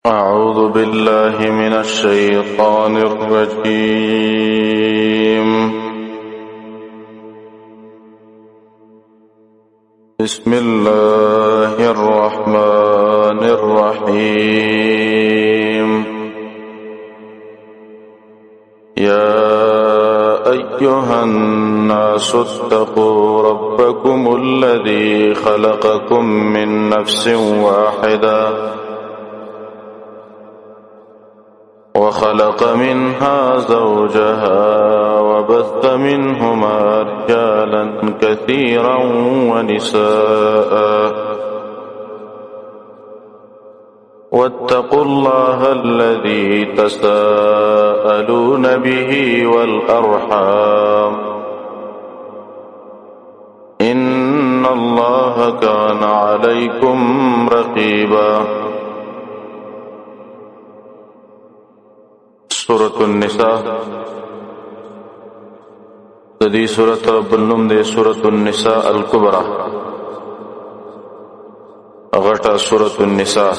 أعوذ بالله من الشيطان الرجيم. بسم الله الرحمن الرحيم. يا أيها الناس اتقوا ربكم الذي خلقكم من نفس واحدة وخلق منها زوجها وبث منهما رجالا كثيرا ونساء واتقوا الله الذي تساءلون به والأرحام إن الله كان عليكم رقيبا. سورة النساء دي سورة رب النم دي سورة النساء الكبرى غټه سورة النساء.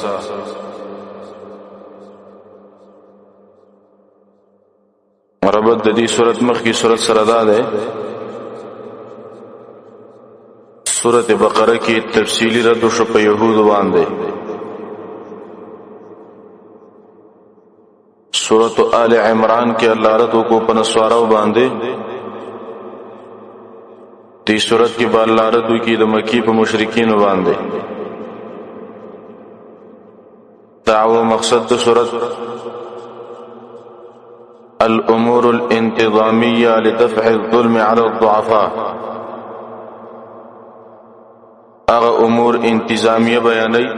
ربط دي سورة مخی سورة سردا ده سورة بقرہ کی تفصیلی رد شو په یهود باندې. سورۃ آل عمران کې الله راتو کو په نسوارو باندې. دې سورۃ کې به الله راتو کې د مکی په مشرکین باندې. دعوه مقصد د سورۃ الامور الانتظامیه لدفع الظلم على الضعفاء. هغه امور انتظامیه بیانوي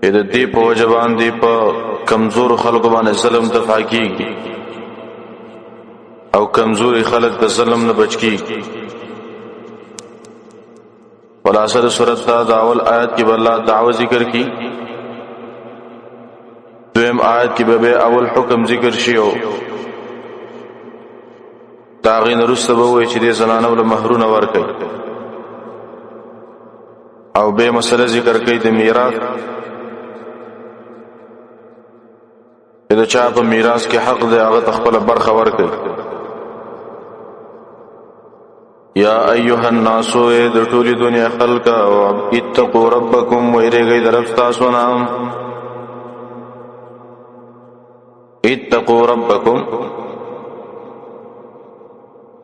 د دې په وجه باندې په کمزور خلکو باندې ظلم دفع کیږي او کمزوري خلک د ظلم نه بچ کیږي. خلاصه د سورۃ د اول آیت کې الله دعوه ذکر کی، دویم آیت کې به اول حکم ذکر شي او دا غي نرسته به وي چې د زنانو له مہرونه ورکړي او به مسله ذکر کوي د میراث. د چا په میراث کې حق دی هغه خپل برخه ورکړي. یا ایها الناس د ټولې دنیا خلق اتقوا ربکم ويرګي درف تاسو نه. اتقوا ربکم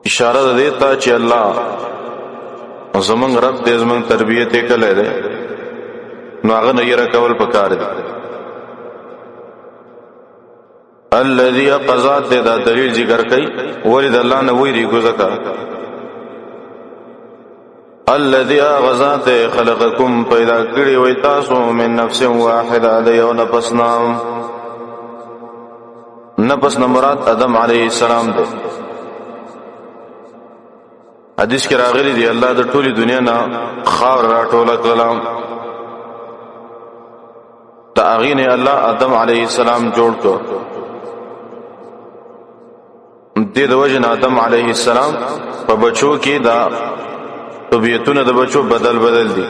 اشاره ده ته چې الله زمونږ رب دې زمونږ تربیت یې کړې ده نو هغه نه یې راکول پکار دي. الذي قضات دے دا دلیل ذکر کئی ولید اللہ نے ویری گزکا. الذي غزات خلقکم پیدا کړی وای تاسو من نفس واحده د یو نفس نام. نفس مراد آدم علیه السلام دی. حدیث کې راغلی دی الله د ټولي دنیا نه خاور راټوله کلام دا اغینه الله آدم علیه السلام جوړ کړ. دې د وجه آدم علیه السلام په بچو کې دا طبيعتونه د بچو بدل دي.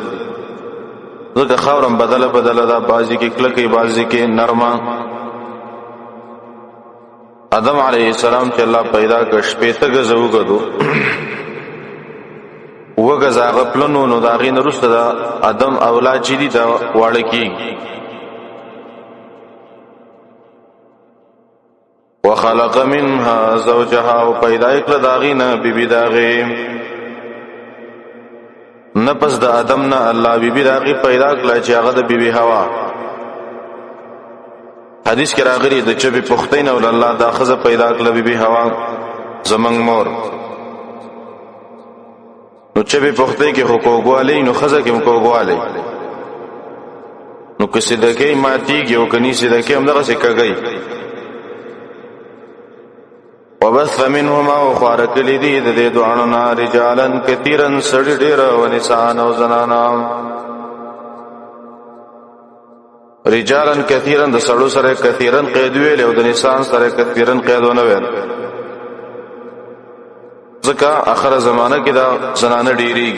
ځکه خاورم بدله دا بازي کې کلکې بازي کې نرمه. آدم علیه السلام چې الله پیدا کړ شپې ته غزو غدو وګزا غپلنو نو دا غین رسته دا آدم اولاد چې دي دا واړه کیږي. وخلق منها زوجها او پیدا کړ داغینا بیبی داغه. نفس د آدم نه الله بیبی داغه پیدا کړ چې هغه د بیبی حوا. حدیث کې راغلی د چبي پختین او الله دا خزه پیدا کړ بیبی حوا زمنګ مور. نو چبي پختې کې حقوقواله نو خزه کې حقوقواله نو کسي دکې ماتيږي او کني سي دکې هم دغه څه کوي. وبث منهما وخارق لدي د دې دوانو رجالا كثيرا سړي ډېر او نساء او زنانا. رجالا كثيرا د سړو سره كثيرا قید ویل او د نساء سره كثيرا قیدونه ویل. ځکه اخر زمانہ کې دا زنانه ډېری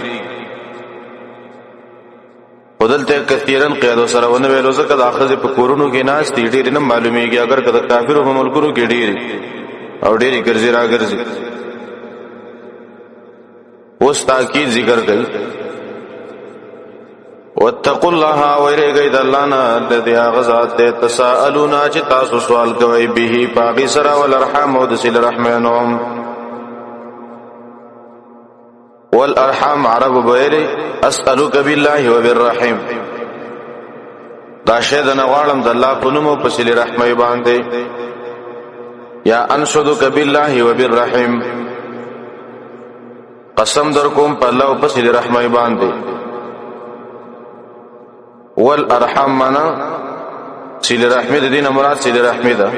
ودلته کثیرن قیادو سره ونه ویلو زکه د اخذ په کورونو کې ناس دي ډېر نه معلومیږي اگر کله کافرو په ملکونو کې ډېر او ډېری ګرځي را ګرځي اوس تاکید ذکر کوي واتقوا الله ويرګي د الله نه الذي غزات تساءلون چې تاسو سوال کوي به پاغي سره والارحام او د سل رحمانهم والارحام عرب بيري اسالك بالله وبالرحيم دا شه د نغوالم د الله په نوم په سل رحمه باندې یا انشدك بالله وبالرحيم قسم در کوم په الله په سل رحمه باندې والارحام منا سل رحمه د دینه مراد سل رحمه ده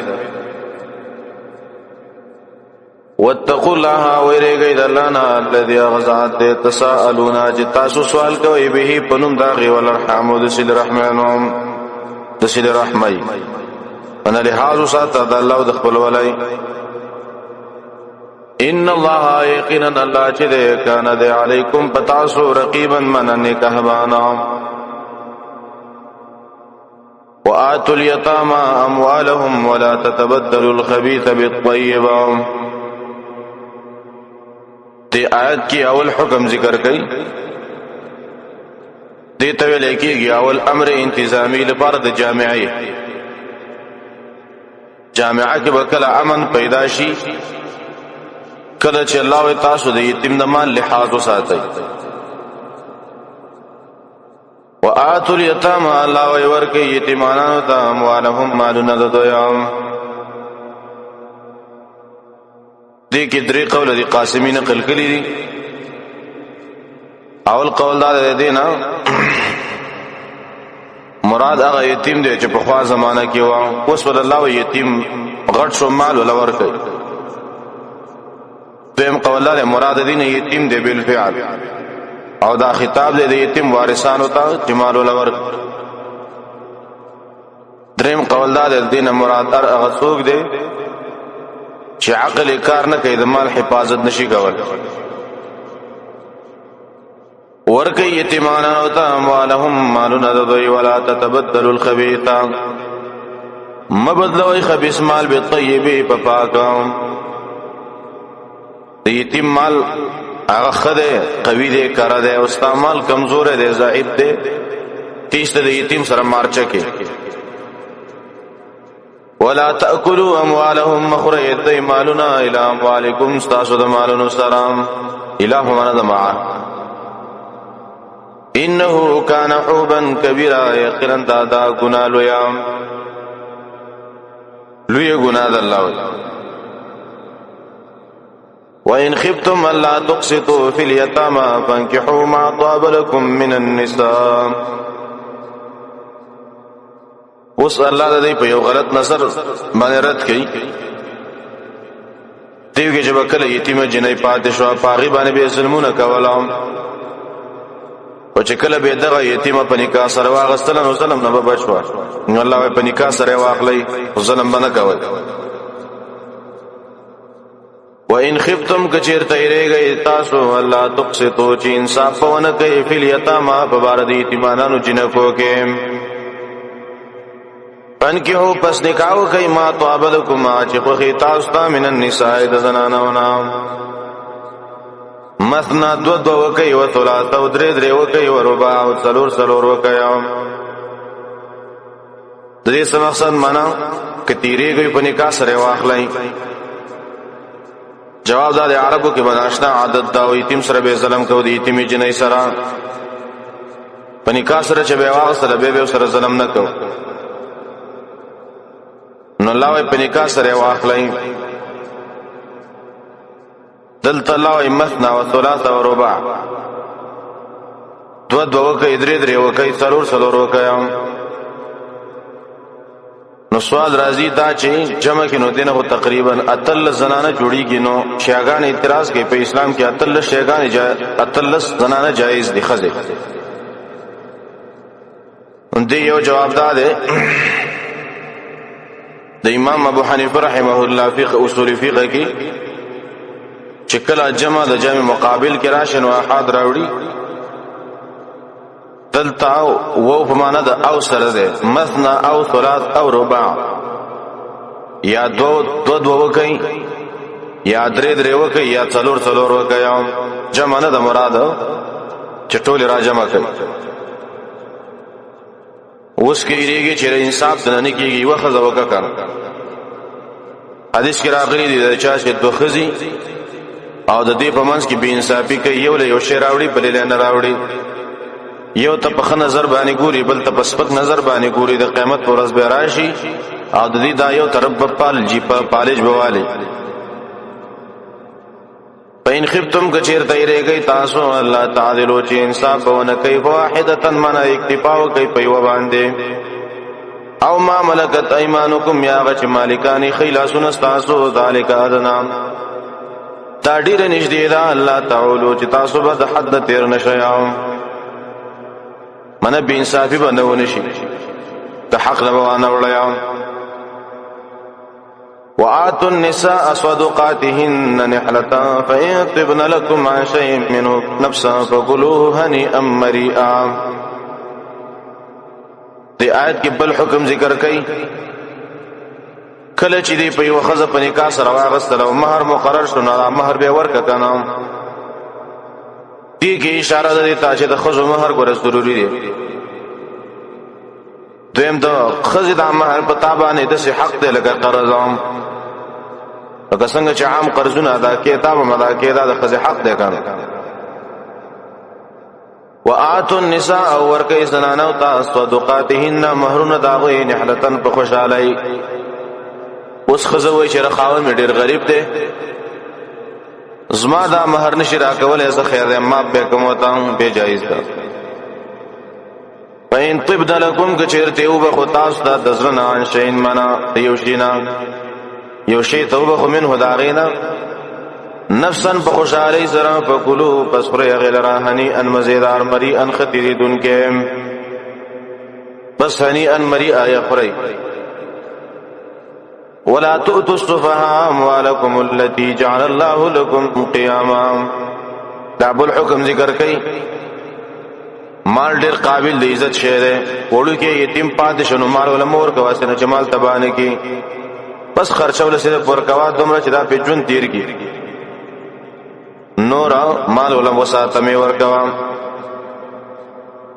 واتقوا الله ويرګي د الله نه الذي غزات تساءلون چې تاسو سوال کوي به پنوم داغي والارحام د سل رحمانهم د سل رحمي انا لحاظ سات د الله د خپل ولای ان الله یقینا الله چې ده کان ده علیکم پتاسو رقیبا من نکهبانا وآتوا اليتامى اموالهم ولا تتبدلوا الخبيث بالطيب دی آیت کی اول حکم ذکر کئی دی تویل کیږي اول امر انتظامی لپاره د جامعه کې وکړه امن پیدا شي کله چې الله تاسو د یتیم د مال لحاظ وساتئ وآتوا اليتامى الله وی ورکي یتیمانو ته اموالهم مالونه د دویام دې کې درې قول دي قاسمی نقل کړي دي اول قول دا دی نه مراد هغه یتیم دی چې په خوا زمانہ کې و اوس ول الله یتیم غټ شو مال ولا ورکي دیم قول دا مراد دی نه یتیم دی بالفعل او دا خطاب دی د یتیم وارثانو ته چې مال ولا ورکي دریم قول دا دی نه مراد هغه څوک دی چې عقل کار نه کوي د مال حفاظت نشي کول ورکه یتیمانو ته اموالهم مالونه د دوی ولا تتبدلوا الخبيث مبدلوي خبيث مال بالطيب په پاکم د یتیم مال هغه خده قوی دی کار دی او استعمال کمزور دی ضعیف دی تیست د یتیم سره مارچه کې ولا تاكلوا اموالهم مخرج مالنا الى اموالكم استاسد مالنا سلام اله من دمع انه كان حوبا كبيرا يقرن دادا گنا لویا گنا د الله وان خفتم الا تقسطوا في اليتامى فانكحوا ما طاب لكم من النساء اوس الله د دې په یو غلط نظر باندې رد کړي دیوګه چې وکړه یتیم جنې پاتې شو پاغي باندې به ظلمونه کولم او چې کله به دغه یتیم په نکاح سره واغستل نو ظلم نه بچو نو الله په نکاح سره واخلي ظلم باندې کوي وان خفتم کچیر تیرېږي تاسو الله تقسطو چې انصاف ونه کوي فل یتامى په بار دي یتیمانو جنکو کې انکهو پس نکاو کئی ما طابلکما چی خوخی تاستا من النساء دزنانونا مثنا دو وکی و ثلاثا و دری وکی و ربا و سلور وکی دری سمقصد منا کتیری گئی پا نکاح سر واخلائی جواب دا دی عربو کی بداشنا عادت دا و یتیم سر بے ظلم کو دی یتیمی جنی سرا پا نکاح سر چه بے واغ سر بے سر ظلم نکو نو الله په نکاح سره واخلای دلته الله مثنا و ثلاثه و رباع دو وکي درې وکي سلور وکي نو سوال راځي دا چې جمع کې نو دینه تقریبا اتل زنانه جوړیږي نو شیعاګان اعتراض کوي په اسلام کې اتل شیعاګان اتل زنانه جایز دي خزه دې یو جواب ده د امام ابو حنیفه رحمه الله فقه اصول فقه کې چې کله جمع د جمع مقابل کې راشن او احاد راوړي دلتا وو په معنا د او سره ده مثنا او ثلاث او رباع یا دو وکي یا درې وکي یا څلور وکي جمع نه د مراد چټول را جمع کوي اوس کې ریږي چې انصاف نه کیږي وخت وکړه کار حدیث کې راغلي دي چې دو خزي او د دې په منځ کې بے انصافي کوي یو له یو شی راوړي بل له نه راوړي یو ته په نظر باندې ګوري بل ته په سپک نظر باندې ګوري د قیامت پر ورځ به راشي او د دې دا یو طرف په پال جی په پالج بواله پاین خفتم کچیر تیرېږي تاسو الله تعالی لو چې انصاف ونه کوي واحدتن من اکتفا کوي په یو باندې او ما ملکت ایمانکم یا غچ مالکانی خیلاسون تاسو ذالک ادنا تا ډیر نږدې ده الله تعالی چې تاسو به د حد تیر نشئ من بے انصافی به نه ونشي ته حق نه وړیا وآتوا النساء صدقاتهن نحلة فإن طبن لكم عن شيء منه نفسا فكلوه هنيئا مريئا دی آیت کې بل حکم ذکر کړي کله چې دی په یو خزه په نکاح سره واغستل او مہر مقرر شو نه مہر به ورک کنه دې کې اشاره ده ته چې د خزو مہر ګور ضروری دی دویم د خزه د مہر په تابانه د حق دی لکه قرض لکه څنګه چې عام قرضونه ادا کې تابه مدا کې دا د خزه حق دی کنه وآتوا النساء ورکی زنانو تا صدقاتهن مہرون داغوی نحلتن په خوشالای اوس خزوی چې رخاون ډیر غریب دی زما دا مہر نشی راکولای زه خیر دی ما به کوم وتام به جایز ده پاین طب دلکم کچیرته او به تاسو دا دزرن ان شین منا یو شی توبه خو منه داغینا نفسن بخوشالی سرا فکلو پس پر غیلرا ہنی ان مزیدار مری ان خطیری دن کے پس ہنی ان مری آیا خری ولا تؤتوا السفهاء اموالکم التي جعل الله لكم قیاما دعب الحکم ذکر کئی مال ډیر قابل دی عزت شہر وړو کې یتیم پاتې شنو مال ولا مور کواسنه جمال تبانه کی پس خرچول سره پر کوا دومره چې دا په جون تیر کی نورا مال ولم وساتمی ورکوا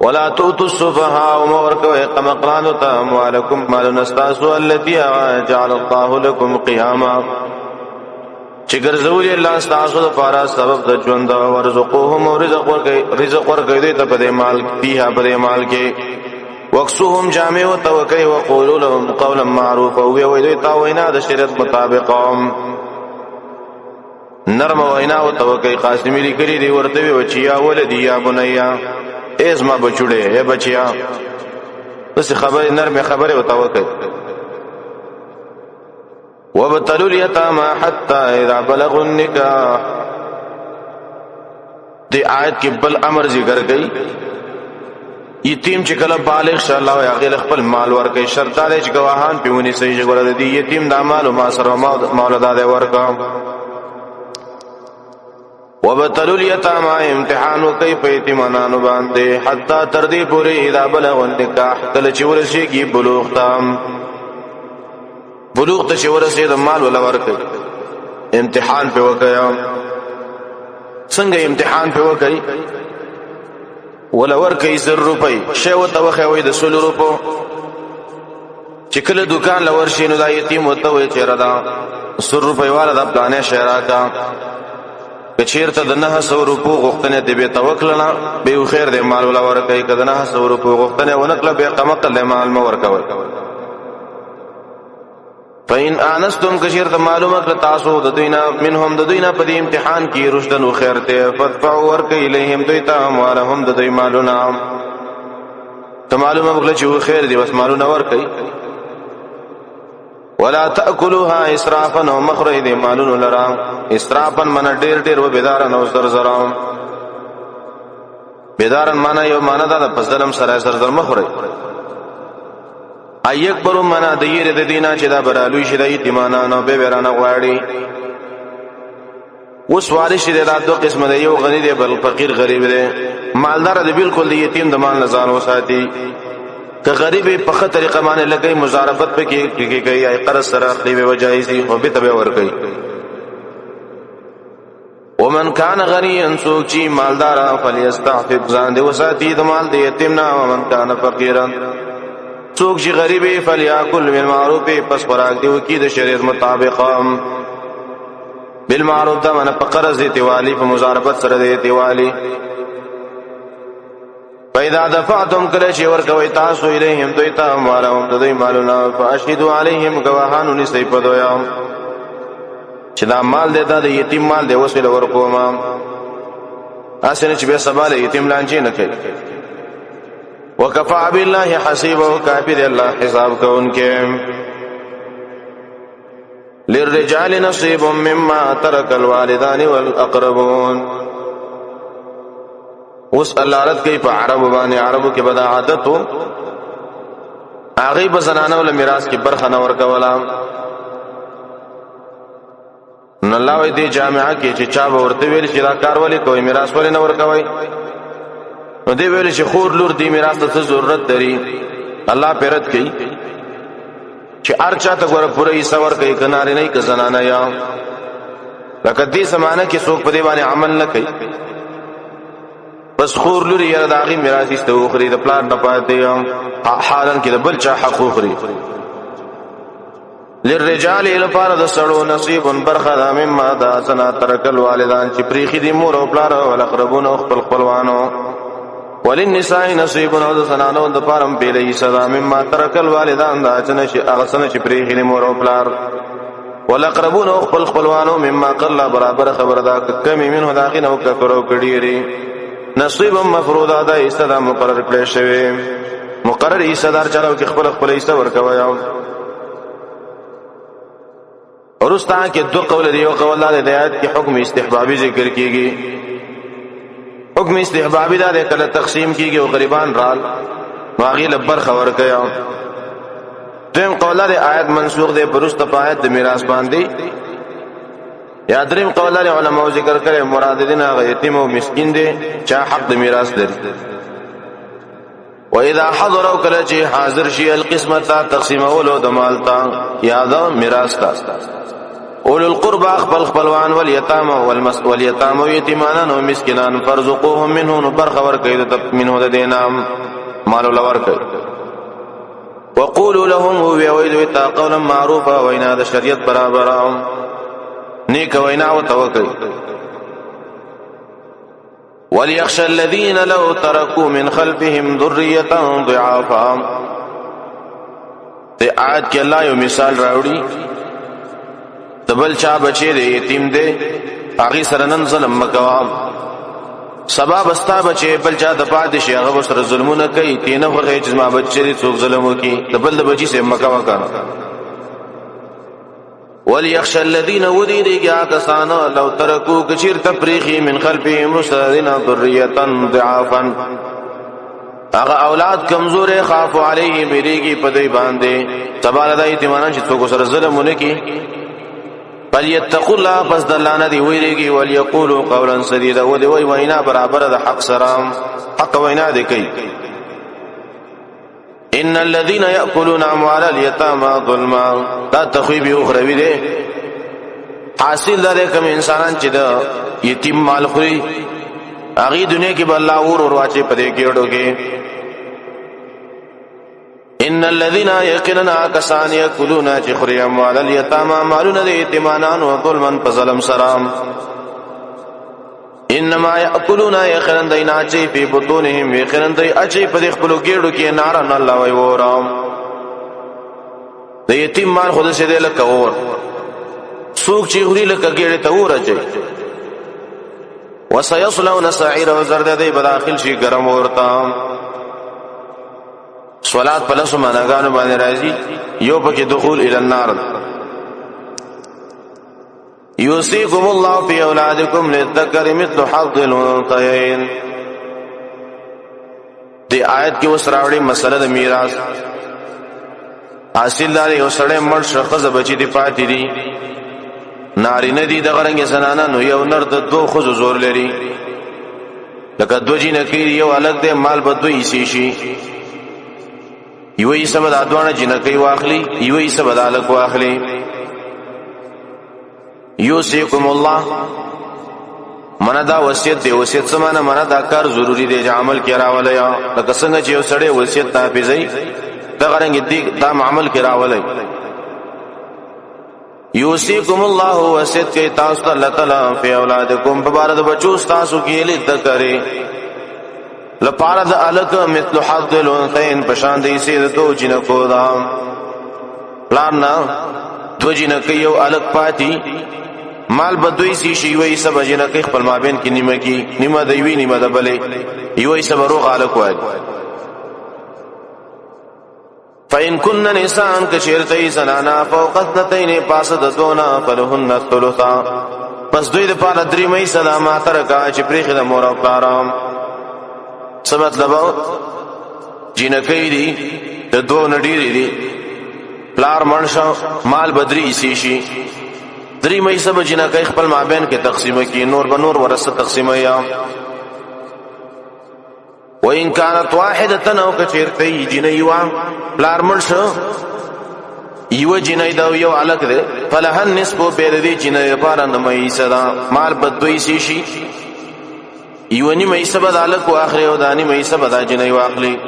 ولا تؤتوا السفهاء ورکوا قمقران تا اموالکم مال نستاسو التي جعل الله لكم قياما چې ګرځولې الله استاسو لپاره سبب د ژوند او رزقهم رزق ورکوي ته په مال فيها په مال کې وقسوهم جامع او توکي وقولوا لهم قولا معروفا وي تا وینا د شریعت مطابق نرم وینا او توکي قاسمی لیکلي دی ورته وی بچیا ولدی یا بنیا ایز ما بچوړې اے بچیا بس خبره نرم خبره او توکي وابتلوا اليتامى حتى اذا بلغوا النكاح دی آیت کې بل امر ذکر کړي یتیم چې کله بالغ شه الله یا غیر خپل مال ورکړي شرط دی چې گواهان پیونی صحیح جوړه دی یتیم د مال او ما سره مولدا دی ورکا وابتلوا اليتامى امتحان کوي په یتیمانو باندې حتا تر دې پورې اذا بلغ النکاح کله چې ورشيږي بلوغ ته چې ورسي د مال ولا ورکړي امتحان په وکیا څنګه امتحان په وکړي ولا ورکړي 100 روپۍ شی وته وخوي د 100 روپو چې کله دکان لور شي نو دا یتیم وته وي چې رادا 100 روپۍ والا د پلانې شهرا کا کچیرته د 900 روپو غوښتنه دی به توکل نه به خیر دی مال ولا ورکړي کله 900 روپو غوښتنه ونکله به قمقل مال مو ورکوي فین انستم کشیرت معلومه کړه تاسو د دوینا منهم د دوینا په دې امتحان کې رشدن او خیر ته فتفعوا ورک الیهم دویتا اموالهم د دوی مالونه ته معلومه وکړه چې خیر دی بس مالونه ورکي ولا تاكلوها اسرافا او مخرج دې مالونه لرا اسرافا من ډیر و بيدارن او زرزرام بيدارن معنا یو معنا دا پسدلم سره زرزر مخرج ایک برو منا دیر د دینا چې دا برالوی شي د یتیمانانو به ورانه غواړي اوس وارث دی دا دوه قسم دی، یو غنی دی بل فقیر غریب دی. مالدار دی بالکل دی یتیم د مال نه ځان وساتي، که غریب په ښه طریقه باندې لګي مزاربت پکې کوي یا قرض سره اخلي به وجایزي او به تبه ور کوي. ومن كان غنيا سوق چی مالدار فليستعفف ځان دی وساتي د مال دی یتیم نه. ومن كان فقيرا سوق چی غریب فليأكل بالمعروف پس خوراک دی وکي د شریعت مطابق. بالمعروف دا من په قرض دی والی په مزاربت سره دی والی. فإذا دفعتم کله چې ورکوي تاسو الیهم دوی ته اموالهم د دوی مالونه فاشهدوا علیهم گواهانو نسی په دوی چې دا مال دی دا د یتیم مال دی وسیل ورکوما اسنه چې به سباله یتیم لانجی نه کوي. وکفى بالله حسیبه کافر الله حساب کوونکې. للرجال نصيب مما ترك الوالدان والاقربون. اوس الله رد کوي په عربو باندې. عربو کې بد عادت وو هغه به زنانو له میراث کې برخه نه ورکولا. نو الله وی دی جامعه کې چې چا به ورته ویل چې دا کار ولې کوي میراث ولې نه ورکوي، نو دی ویل چې خور لور دی میراث ته ضرورت لري. الله پیرت کوي چې ارچا ته ګوره پوره حصہ ورکوي کناره نه که زنانه یا لکه دې زمانه کې څوک په دې باندې عمل نه کوي. بس خور لوري یا د هغې میراث ایسته وخوري د پلار نه پاتې حالن کې د بل چا حق وخوري. للرجال لپاره د سړو نصیب برخه دا مما دا سنا ترک الوالدان چې پریخي دي مور او پلار او الاقربون او خپل خپلوانو. وللنساء نصیب او د سنانو د پارم پیلې صدا مما ترک الوالدان دا چې هغه سن چې پریخي دي مور او پلار والاقربون او خپل خپلوانو مما قل برابر خبر دا کمی منه داخې نو کړو کډيري. نصیب مفروضه دا ایستدا مقرر کړی شوی مقرر ایستدار چلو کې خپل خپل ایست ورکوي. ورستا کې دو قول دی. یو قول دا د آیات کې حکم استحبابي ذکر کیږي. حکم استحبابي دا کله تقسیم کیږي او غریبان رال واغی لبر خبر کیا. دیم قول دا آیات منسوخ دی پرسته پایت د میراث باندې. یا دریم قول دا علماء ذکر کړي مراد دین هغه یتیم او مسکین دی چې حق د میراث لري. واذا حضروا کله چې حاضر شي القسمه تقسیم اولو د مال تا یا د میراث تا اول القربى خپل خپلوان والیتام والیتام یتیمانان او مسکینان فرزقوهم منه نبر خبر کوي د منه د دینام مال لور کوي. وقولوا لهم ويويل قولا معروفا وینا د شریعت برابر نیک وینا او توکل. وليخشى الذين لو تركوا من خلفهم ذرية ضعافا. ته آیت کې الله یو مثال راوړي تبل چا بچی دی یتیم دی هغه سره نن ظلم مکوام سبب استا بچی بل چا د پادشي هغه سره ظلمونه کوي تینه خو چې ما بچی څوک ظلم وکي تبل د بچی سره مکوا کنه. وليخشى الذين وديروا كسانا لو تركوا كثير تفريخي من خلفهم رسلنا ذرية ضعافا. هغه اولاد کمزور خافوا عليه بریږي په دې باندې سبا د ایتمانان چې څوک سره ظلم ونکي. فليتقوا الله پس د الله نه دی ویریږي. وليقولوا قولا سديدا ودي وینا برابر د حق سره حق وینا دی کوي. ان الذين ياكلون اموال اليتامى ظلما دا تخویب اخروی دی. حاصل دا کوم انسانان چې د یتیم مال خوري هغه دنیا کې به الله اور واچي پدې کې وړوږي. ان الذين يقلنا كسان ياكلون چخري اموال اليتامى مالون د یتیمانان او ظلما فظلم سرام. انما ياكلون يخرن دینا چي په بطونهم يخرن دی اچي په خپلو ګېړو کې نارن الله وي ورام. د یتیم مال خود سي دل کور سوق چي غري لکه ګېړه ته ورچي. وسيصلون سعيرا وزرد دی بداخل شي ګرم ورتا. صلات په لاسو معناګانو باندې راځي. یو پکې دخول الى النار. يوصيكم الله في اولادكم للذكر مثل حظ الانثيين. دی آیت کې وسراوړي مسله د میراث. حاصل دار یو سړی مړ شخص بچی دی پاتې دي نارینه دي د غرنګ زنانه نو یو نر د دوه خزو زور لري لکه دو جنکی یو الګ دی مال به دوی شي یو یې سبا د دوانه جنکی واخلي یو یې سبا د الګ واخلي یوسیکم الله منه دا وصیت دی وصیت سمانه منه دا کار ضروری دی چې عمل کې راولای لکه څنګه چې یو سړی وصیت حافظي دا غرنګ دی دا عمل کې راولای یوسیکم الله وصیت کې تاسو ته الله تعالی په اولادکم په بار د بچو تاسو کې لذکرې لپاره د الک مثل حظ الانثيين پشان دی سي د تو جنکو دا پلان دو جنکې یو الک پاتې مال بدوی سی شي وای سبا جنکې خپل مابین کې نیمه کې نیمه دی وی نیمه د بلې یو سبا روغ الک وای فإن كن نساء كشرتي زنانا فوق اثنتين پاس د دونا فلهن الثلثا پس دوی د پاره درې مې صدا ما ترکا چې پریخه د مور او پلارام څه مطلب جنکې دي د دوه نډيري دي پلار منشا مال بدري سی شي درې مې سبا جنکې خپل مابین کې تقسیم کې نور بنور ورثه تقسیم یا وإن كانت واحدة او كثيرتي جنيوا پلار مرشو یو جنای دا یو الګ ده فلها النصف بيد دي جنای لپاره نمای صدا مال بدوي شي یو نی مې سبا د الګ واخره او دانی مې سبا د جنای واخلي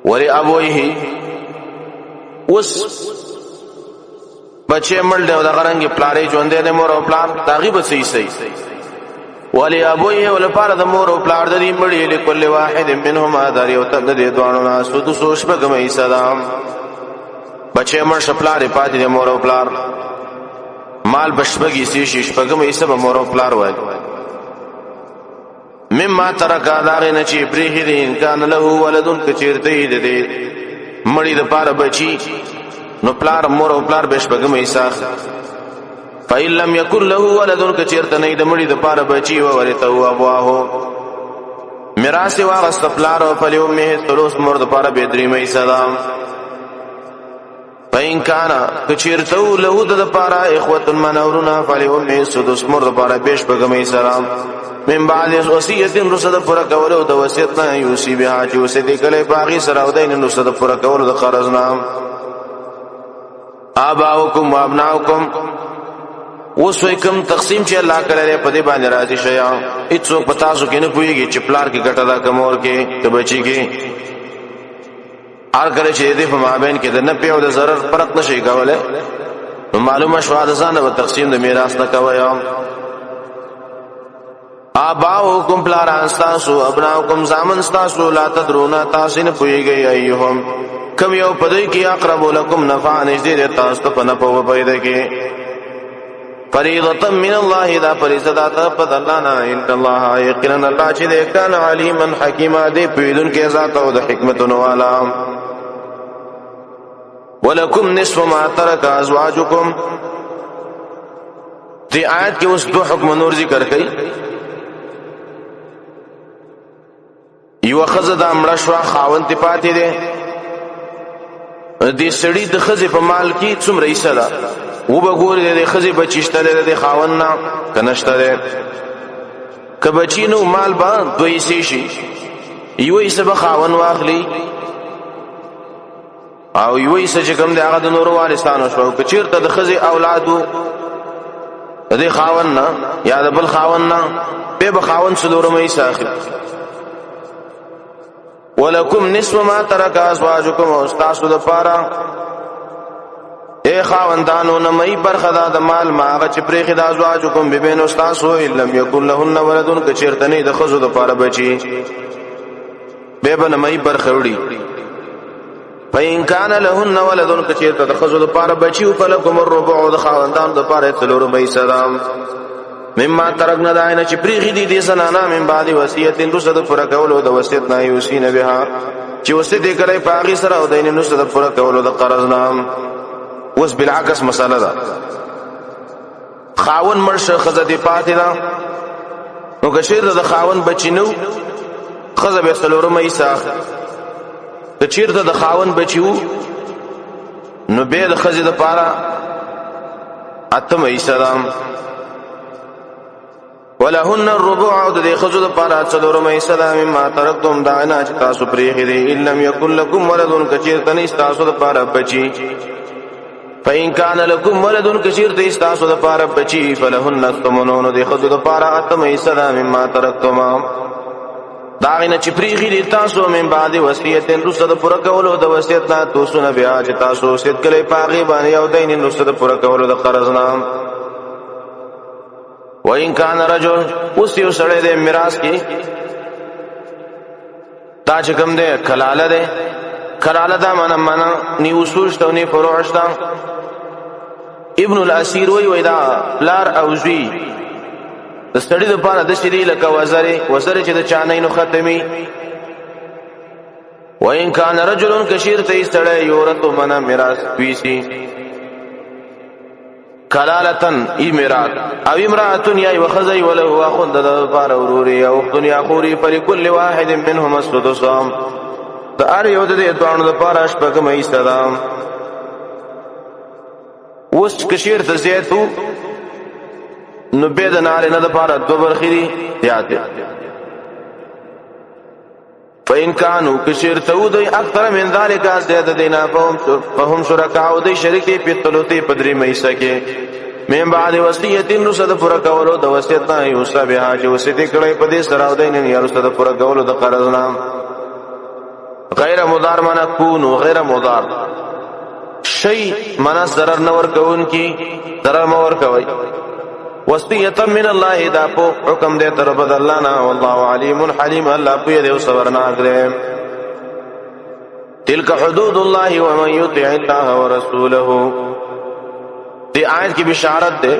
ور ابويه اوس بچي مړ دی او د غرنګ پلارې ژوند دی مور او پلار تغیب صحیح ولی ابويه ولپاره د مور او پلار د دې مړي لکل واحد منهما دار یو تد دې دوانو نه سود سوش په کومې سلام بچي مړ شپلار پاتې د مور او پلار مال بشبګي سي شش په کومې سبا مور او پلار وای مما ترک داغه نه چې پریخي دي ان کان له ولدن کچیرته دې مړي د پاره بچي نو پلار مور او پلار بشبګم ایساخ فإن لم يكن له ولد کچیرته نه د مړي د پاره بچي و ورته او ابواه میراث واغست پلار او فلیومه ثلث مور د پاره به درې مې سلام فإن كان کچیرته له د پاره اخوه منورنا فلیومه سدس مور د پاره بشبګم ایسلام من بعد وصیت رسد پر کولو د وصیت نه یوسی بها چې وصیت کله باغی سره او دین رسد پر کولو د قرض نام آباؤکم و ابناؤکم وسوکم تقسیم چې الله کړی په دې باندې راضي شیا هیڅوک پتا سو کې نه پويږي چې پلار کې ګټه دا کمور کې ته بچي کې ار کړی چې دې په مابین کې د نه پیو د zarar فرق نشي کولای نو معلومه شو د ځان په تقسیم د میراث نه کوي آباؤکم پلاران ستاسو ابناؤکم زامن ستاسو لا تدرونا تاسو نه پويږي ايهم کم یو پدې کې اقرب لكم نفع نږدې تاسو ته نه په پیدا کې فریضه من الله دا فریضه ده په الله نه ان الله یقینا الله چې کان علیما حکیما دې پیدون کې ذات او د حکمت والا ولکم نصف ما ترک ازواجکم دې آیت کې اوس دو حکم نور ذکر کړي یو خزه د امړه شو خاوند پاتې دي دې سړی د خزه په مال کې څومره حصہ ده و به ګوري د خزه بچیشته ده د خاوند نه کنهشته ده ک بچینو مال با دوی شي یو حصہ به خاوند واخلي او یو حصہ چې کوم د هغه د نورو وارثانو شو ک چیرته د خزه اولادو د خاوند نه یا د بل خاوند نه به خاوند څلورمه حصہ اخلي ولکم نصف ما ترک ازواجکم استاسو د پارا اے خاوندانو نمای برخدا د مال ما هغه چې پرې خدا ازواجکم ببین استاسو لم یکن لهن ولدن کچرتنی د خزو د پارا بچی به بنمای برخوړي فین کان لهن ولدن کچرته د خزو د پارا بچی او فلکم الربع د خاوندانو د پارا تلور مې سلام مما ترکنا داینا چې پریخي دي د سنانا من بعد وصیت رسد پر کولو د وصیت نه یوسین بها چې وصیت کړي پاغي سره او دین نو رسد پر کولو د قرض نام اوس بالعکس مساله ده خاون مرشه خزه دی پاتې ده نو کشیر د خاون بچینو خزه به څلورم ایساخ د چیرته د خاون بچیو نو به د خزه د پاره اتم ایسدام ولهن الربع او د خذو لپاره څلورم ایسدا مما ترکتم دعنا چې تاسو پرې خېدي ان لم یکن لكم ولد کچیرتنی تاسو لپاره بچي فإن كان لكم ولد کچیرته تاسو لپاره بچي فلهن الثمنون د خذو لپاره اتم ایسدا مما ترکتم داغینه چې پرې خېدي تاسو من بعد وصیت رسد پر کولو د وصیت نه تاسو نه بیا چې تاسو وصیت کړي پاغي باندې او دین رسد پر کولو د قرض نه وَإِن كَانَ رَجُلٌ اوس یو سړی د میراث کې دا چې کوم دی کلاله دی کلاله دا معنا نی اصول شته نی فروع شته ابن الاسیر وی دا لار او زوی د سړی د پاره د شری لکه وزره چې د چانینو ختمي وَإِن كَانَ رَجُلٌ کشیر ته سړی یورث معنا میراث ویسی کلالتن ای میراث او امراتن یا وخزی وله اخوند د فار اوروري او اختن یا خوري پر کل واحد منهم السدس د ار یو د دوانو د پاره شپږم ایستدام وس کشیر ته زیتو نو به د نار نه د پاره دو برخري یاته فإن كانوا کشیر ته دوی اکثر من ذلك ازداد دینا فهم شرکاء دوی شریکی په تلوتی پدری مېسا کې من بعد وصیت رسد پر کولو د وصیت نه یوسا به چې وصیت کړي په دې سره دین نه رسد پر کولو د قرض نه غیر مضار معنا کون غیر مضار شی معنا ضرر نه ور کوون کی ضرر مور کوي وصیت من الله دا په حکم دې طرف د الله نه والله علیم حلیم الله په دې صبرناک دی تلک حدود الله ومن يطع الله ورسوله دی آیت کی بشارت دے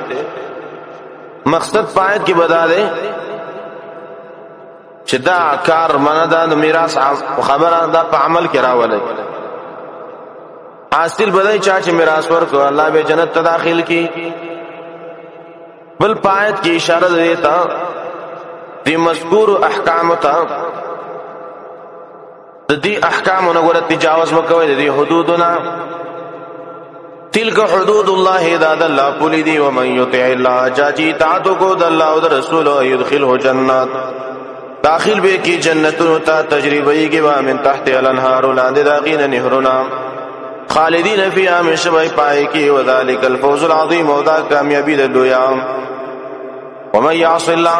مقصد پایت کی بدا دے چې دا کار منه دا میراث خبره دا په عمل کې راولي حاصل بدای چا چې میراث ورکو الله به جنت ته داخل کی بل پایت کی اشاره دیتا دی مذکور احکام ته د دې احکام نه ګره تجاوز مکوئ د دې حدودنا تلک حدود الله دا د الله پولی دی و من یطع الله جاجی اطاعت کو د الله او د رسول يدخله جنات داخل به کی جنتونو ته تجربه کی و من تحت الانهار لاندې داغین نهرنا خالدین فیها همیشه وای پای کی و ذلک الفوز العظیم او دا کامیابی د لویا ومن یعص الله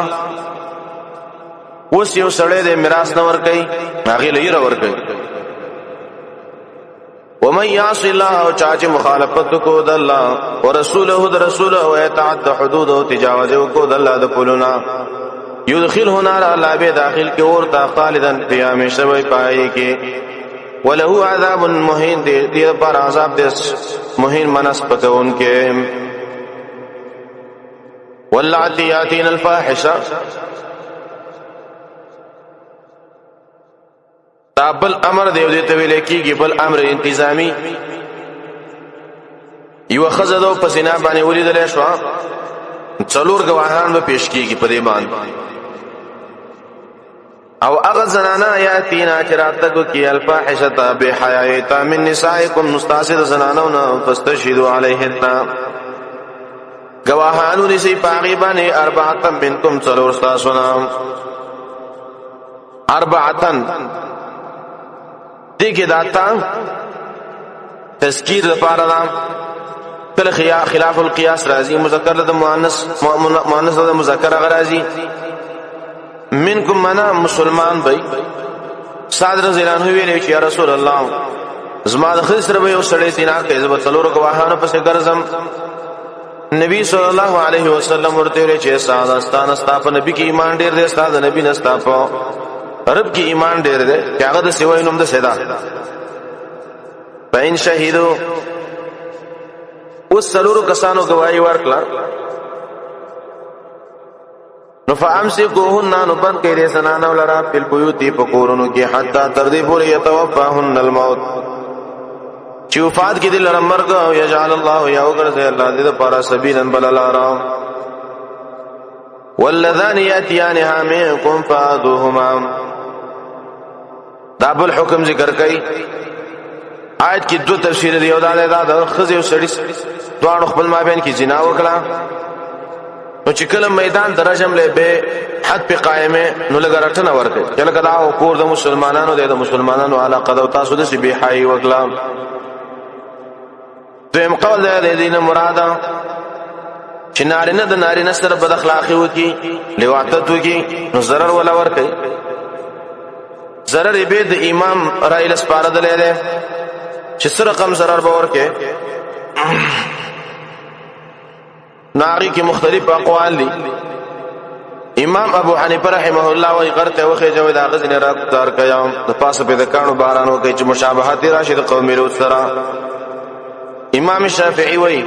وس یو سړی د میراث نه ور کوي هغه لیر ور کوي ومن يعص الله او چاچ مخالفت کو د الله او رسوله د رسول او اطاعت حدود او تجاوز کو د الله د پلونا يدخله نار الله به داخل کې اور تا خالدن قیام شوی پای کې وله عذاب مهین دی پر عذاب دې مهین منس پکون کې واللاتی یاتین الفاحشه دا بل امر دی دې ته ویل کېږي بل امر انتظامی یو خزدو په سینا باندې ولیدل شو څلور گواهان به پیش کیږي په دې باندې او اغه زنانا یاتینا چراتکو کی الفاحشه بحیات من نسائکم مستاسد زنانونا فاستشهدوا علیهن گواهانو نسی پاغي باندې اربعه منکم څلور تاسو اربعه دیکھ داتا تذکیر لپاره دا کله خلاف القياس راضی مذکر د مؤنث د مذکر راضی منکم منا مسلمان بھائی صادر زیلان ویل چې یا رسول الله زما د خسر به یو سړی سینا کې زب څلور گواهانو پسې ګرځم نبی صلی الله علیه وسلم ورته ویل چې سادستان استاپ نبی کې ایمان ډیر دی استاد نبی نه استاپ رب کی ایمان ډیر دی چې هغه د سیوای نوم د سیدا پاین شهیدو اوس څلورو کسانو گواہی ورکړه نو فامسکوهن نو بند کړي سنانو لرا په بیوتی په کورونو کې حتا تر دې پورې يتوفاهن الموت چې وفات کې دل مرګ او یجعل الله یوګرځي الله دې لپاره سبیلا بللارا والذان یاتیانها منکم فاذوهما دا بل حکم ذکر کړي آیت کې دو تفسیر دی، یو دا د ښځې او سړي دواړو خپل مابین کې زنا وکړه، نو چې کله میدان د رجم له به حد په قائمه نو لګ رټنه ورکړي چې لکه دا کور د مسلمانانو د مسلمانانو علاقه د تاسو د بے حیاي وکړه. دویم قول د دین مراده چې نارینه د نارینه سره بد اخلاقی وکي، لواطت وکي، نو ضرر ولا ورکړي. ضرر به د امام رائل سپاره دلې چې سره کم ضرر به ورکړي. ناری کې مختلف اقوال دي. امام ابو حنیفه رحمه الله وی غرته وخه جوړ دا غزنه راکدار کيام د پاسه په دکانو بارانو کې چې مشابهت راشد قوم له سره. امام شافعی وی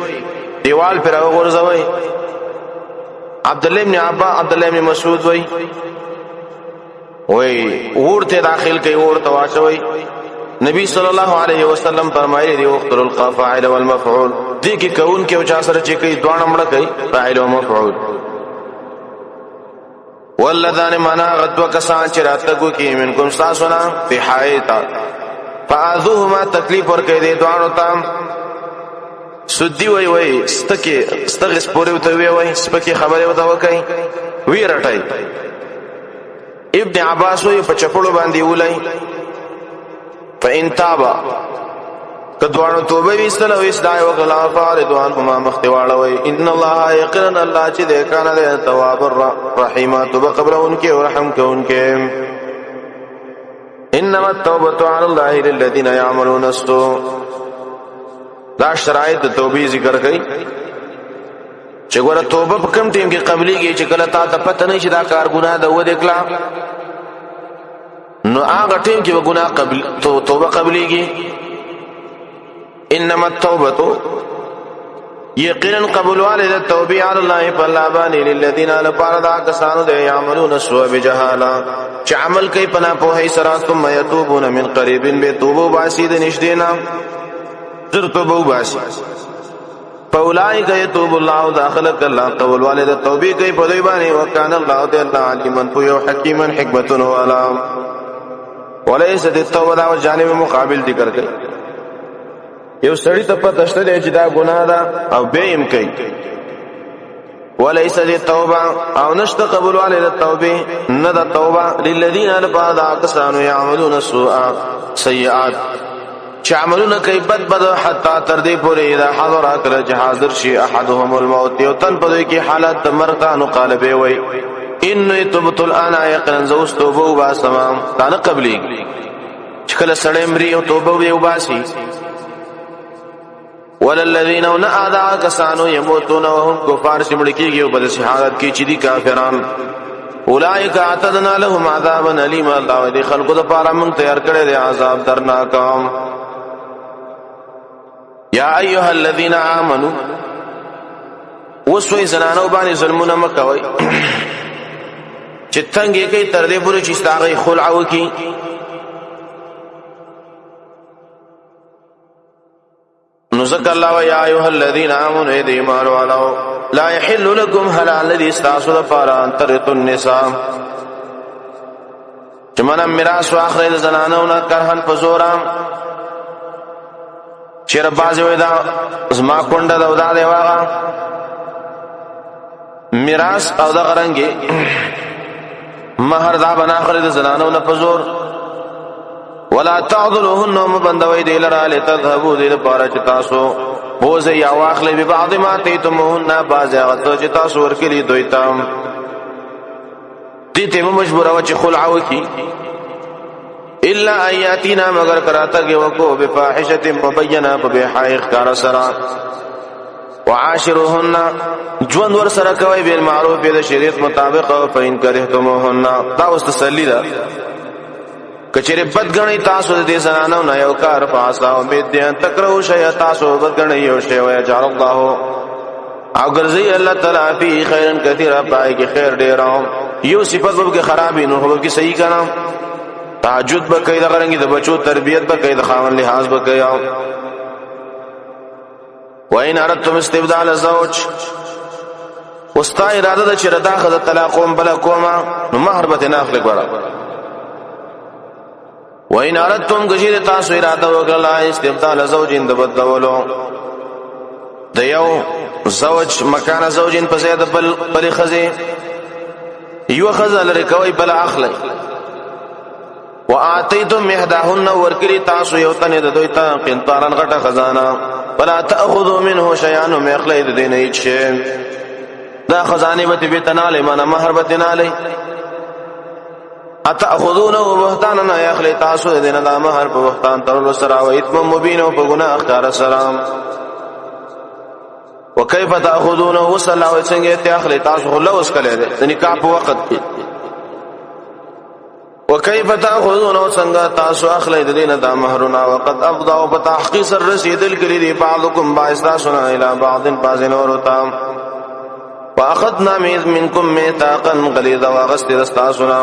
دیوال پر غورځوي. عبد الله ابن عباس، عبد الله ابن مسعود وی ورته داخل کوي، ورته واچوي. نبی صلی الله علیه وسلم فرمایلی دی وقتل القافعل والمفعول، دې کې کون کې او چا سره چې کوي دوه نمبر کوي فاعل او مفعول. ولذان منا غدو کسان چې راتګو کې منکم ساسنا فی حایتا فاذوهما تکلیف ور کوي دې دوه تام سدی وای ستغه سپورې وته وای سپکه خبره وته وکای وی رټای. ابن عباس وی په چپړو باندې ولای فإن تابا کدوانو توبه ویستل او اسدای وکلا فاردوان هما مختواړوي. ان الله یقرن الله چې ده کان له تواب الرحیم توبه قبلون کې او رحم کوونکې. انما التوبه على الله للذين يعملون السوء. دا شرایط توبې ذکر کړي چې ګوره توبه په کوم ټیم کې قبليږي چې کله تا ته پته نه شي دا کار ګناه ده و دې کړه، نو هغه ټیم کې به ګناه قبل توبه قبليږي. انما التوبه یقینا قبول والد التوبه على الله فلابان للذين لباردا کسانو ده يعملون السوء بجهاله چې عمل کوي پنا په هي سره ثم يتوبون من قريب به توبه باسید نشدینا در توبه باسي. فاولئک يتوب الله داخلك الله قبول والد التوبه کوي په دوی باندې وکانه الله تعالی عليما پوهو حکیما حکمتون ولا وليست التوبه دا جانب مقابل ذکر کوي. یو سړی ته پته شته چې دا ګناه ده او به یې کوي. وليست التوبه او نشته قبول والد التوبه نه د توبه للذین لبعض کسانو يعملون السوء سیئات چې عملونه کوي بد حتا تر دې پورې اذا حضر کله چې حاضر شي احدهم الموت یو تن په دې کې حالت مرتان قالبه وي ان تبت الان يقين زوست توبه واسما کان قبلي چې کله سړی مري او توبه وي وباسي. وللذین نعذا کسانو يموتون وهم کفار شمړکیږي او بد شهادت کې چې دي کافران اولئک اعتدنا لهم عذابا الیما. الله دې خلقو د پاره مون تیار کړی دی عذاب درناک. یا ایها الذین آمنوا وسوي زنانو باندې ظلمونه مکوئ چې څنګه کوي تر دې پورې چې ستاره خلع وکي. نو ذکر الله یا ایها الذین آمنوا اذ ایمان والو لا يحل لكم حلال الذي استاسوا فاران ترثوا النساء چې منا میراث واخره زنانو نه کرهن پزورام چیر بازی وی دا زما کونډه دا ودا دی واغه میراث او دا غرنګي مہر دا بنا خرید زنانو نه پزور. ولا تعذلوهن مبندوي دی لرا لتذهبوا دی لپاره چې تاسو بوز یا واخلې به بعض ما تیتمهن باز هغه چې تاسو ورکړي دوی تام دې ته مجبور او چې خلع وکي الا ایاتینا مگر کراته کې وکو بفاحشه مبینه بحائق کار سرا. وعاشرهن جوان ور سره کوي بالمعروف د شریعت مطابق او فین کرهتمهن دا واست تسلی ده. کچره بدګنی تاسو د دې زنانو نه یو کار فاسا امید دې تکرو شی تاسو بدګنی یو شی وای جعل الله او ګرځي الله تعالی فی خیرن کثیر پای کې خیر ډیر یو صفات وب کې خرابې نو وب کې صحیح کړه. تهجد بکای د غرنګي د بچو تربیت بکای د خاون لحاظ بکای. وین اردتم استبدال زوج وستا اراده د چر داخه د طلاق بل کوما نو مہر به نه اخلي ګره. وَإِنْ أَرَدْتُمْ کشیر تاسو اراده وکړه استبدال زوجین د بدلولو د یو زوج مکان زوجین په ځای د بل خزه یو خزه لري کوي بل اخلي وآتیتم احداهن ورکری تاسو یو تنه د دوی ته قنطارن غټه خزانه ولا تاخذوا منه شيئا مخلید دین هیڅ دا خزانه به تناله معنا مہر به تناله اتاخذونه بهتانا یخلی تاسو دین دا مہر په بهتان ترلو سره او اثم مبین او په ګناه اخکار سره وکيف تاخذونه وصلى وڅنګه ته اخلی تاسو له اوس کله د نکاح په وخت کې وكيف تاخذون څنګه تاسو اخلي دینه دا مہرنا وقد افضوا بتحقيق الرشيد الكريم بعضكم باعثنا الى بعض بعضن ورتام واخذنا منكم ميثاقا غليظا واغست استاسنا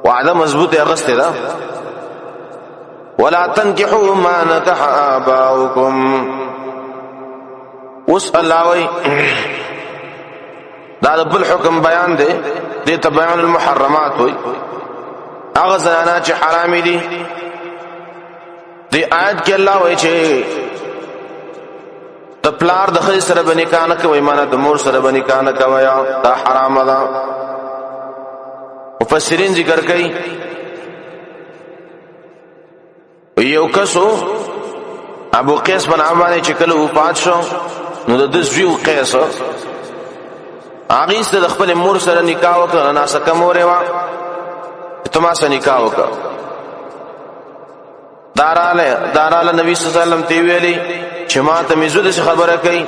وعد مضبوط اغست ولا تنكحوا ما نكح آباؤكم وسألوا دا بل حکم بیان دی دې ته بیان المحرمات وي هغه زنانه چې حرام دي دې آیت کې الله وایي چې د پلار د خې سره باندې کانه کوي معنا د مور سره باندې کانه کوي دا حرام ده مفسرین ذکر کوي یو کسو ابو قیس بن عمرو چې کله وفات شو نو د زوی قیس هغه ست د خپل مور سره نکاح وکړ نه سکه مور وا ته ما سره نکاح وکړ داراله نبی صلی الله علیه وسلم تی ویلي چې ما ته مزود خبره کوي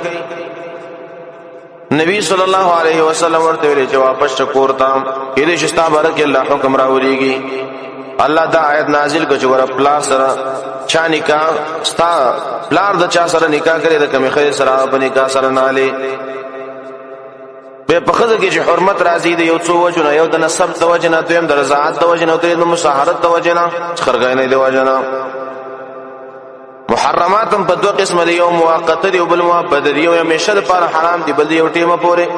نبی صلی الله علیه وسلم ورته ویلي چې واپس چکور تام کله چې ستا بارک الله حکم راولېږي الله دا آیت نازل کړ چې ور پلار سره چا نکاح ستا پلار د چا سره نکاح کړي د کمی خیر سره په نکاح سره نه لې به په خزه کې چې حرمت راځي د یو څو وجنه یو د نسب د وجنه دویم د رضاعت د وجنه درې د مصاهرت د وجنه خرګای نه دی وجنه محرمات په دوه قسمه دي یو موقته دي او بل مؤبده دي یو همیشه لپاره حرام دي بل یو ټیمه پوره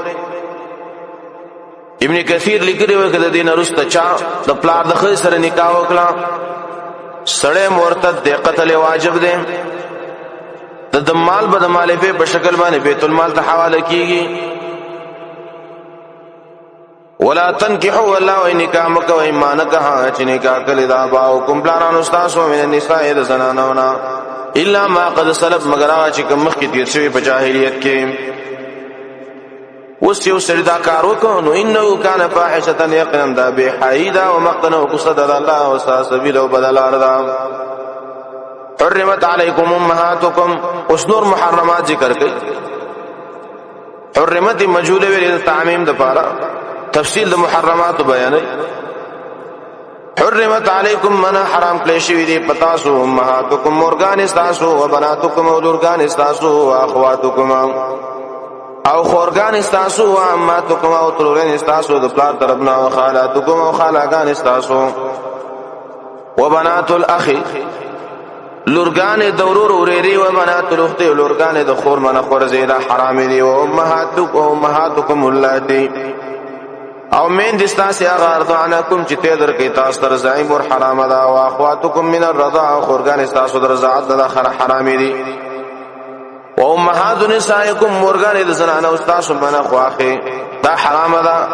ابن کثیر لیکلی و کده دین رسته چا د پلار د خې سره نکاح وکړه سړی مرتد دی قتل واجب دی د مال به د مال په شکل باندې بیت المال ته حواله کیږي ولا تنكحوا ولا نکاح مکوئ ما نکاح چې نکاح کړي دا باو کوم پلانانو تاسو من النساء د زنانونه الا ما قد سلف مگر هغه چې کوم مخکې تیر شوی په جاهلیت کې اوس یو سړی دا کار وکړو نو انه کان فاحشه یقینا دا به حیدا ومقتن وقصد الله او سبیل او بدل ارض حرمت علیکم امهاتکم اوس نور محرمات ذکر کړي حرمت مجهول ویل تعمیم د پاره تفصیل د محرمات بیانې حرمت علیکم من حرام کړی شوی دی پتا سو امهاتکم مورګان استاسو و بناتکم اولورګان استاسو و اخواتکم او خورګان استاسو و عماتکم او ترورین استاسو د پلار طرفنا او خالاتکم او خالاګان استاسو و بنات الاخ لورګان د ورور وريري و بنات الاخت لورګان د خور من خور زیدا حرام دي و امهاتکم اللاتی او من دستاسی هغه ارضعنکم چې ته درکې تاسو تر زایم ور حرام ده او اخواتکم من الرضاع خورګان تاسو در رضاعت ده حرام دي او امهات نسائکم مورګان د زنانه او تاسو منه خواخه دا حرام ده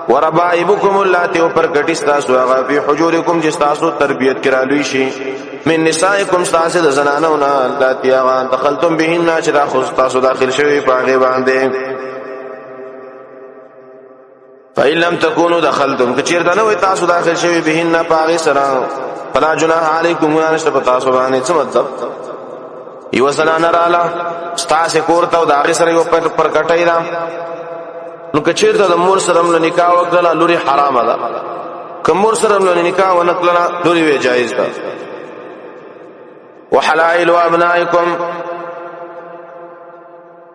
وربائبکم اللاتی او پر ګټی تاسو هغه په حجورکم چې تاسو تربیت کړالوي شي من نسائکم تاسو د زنانه او اللاتی هغه دخلتم بهن چې دا خو تاسو داخل شوی پاغه باندې فإن لم تكونوا دخلتم کچیرته نو تاسو داخل شوی بهن پاغه سره فلا جناح علیکم ونشته تاسو باندې څه مطلب یو زنانه رااله تاسو کوړه او داغه سره یو پر کټای را نو کچیرته د مور سره نو نکاح وکړه لوري حرام ده کوم مور سره نو نکاح ونکړه لوري وی جایز ده وحلائل ابنائکم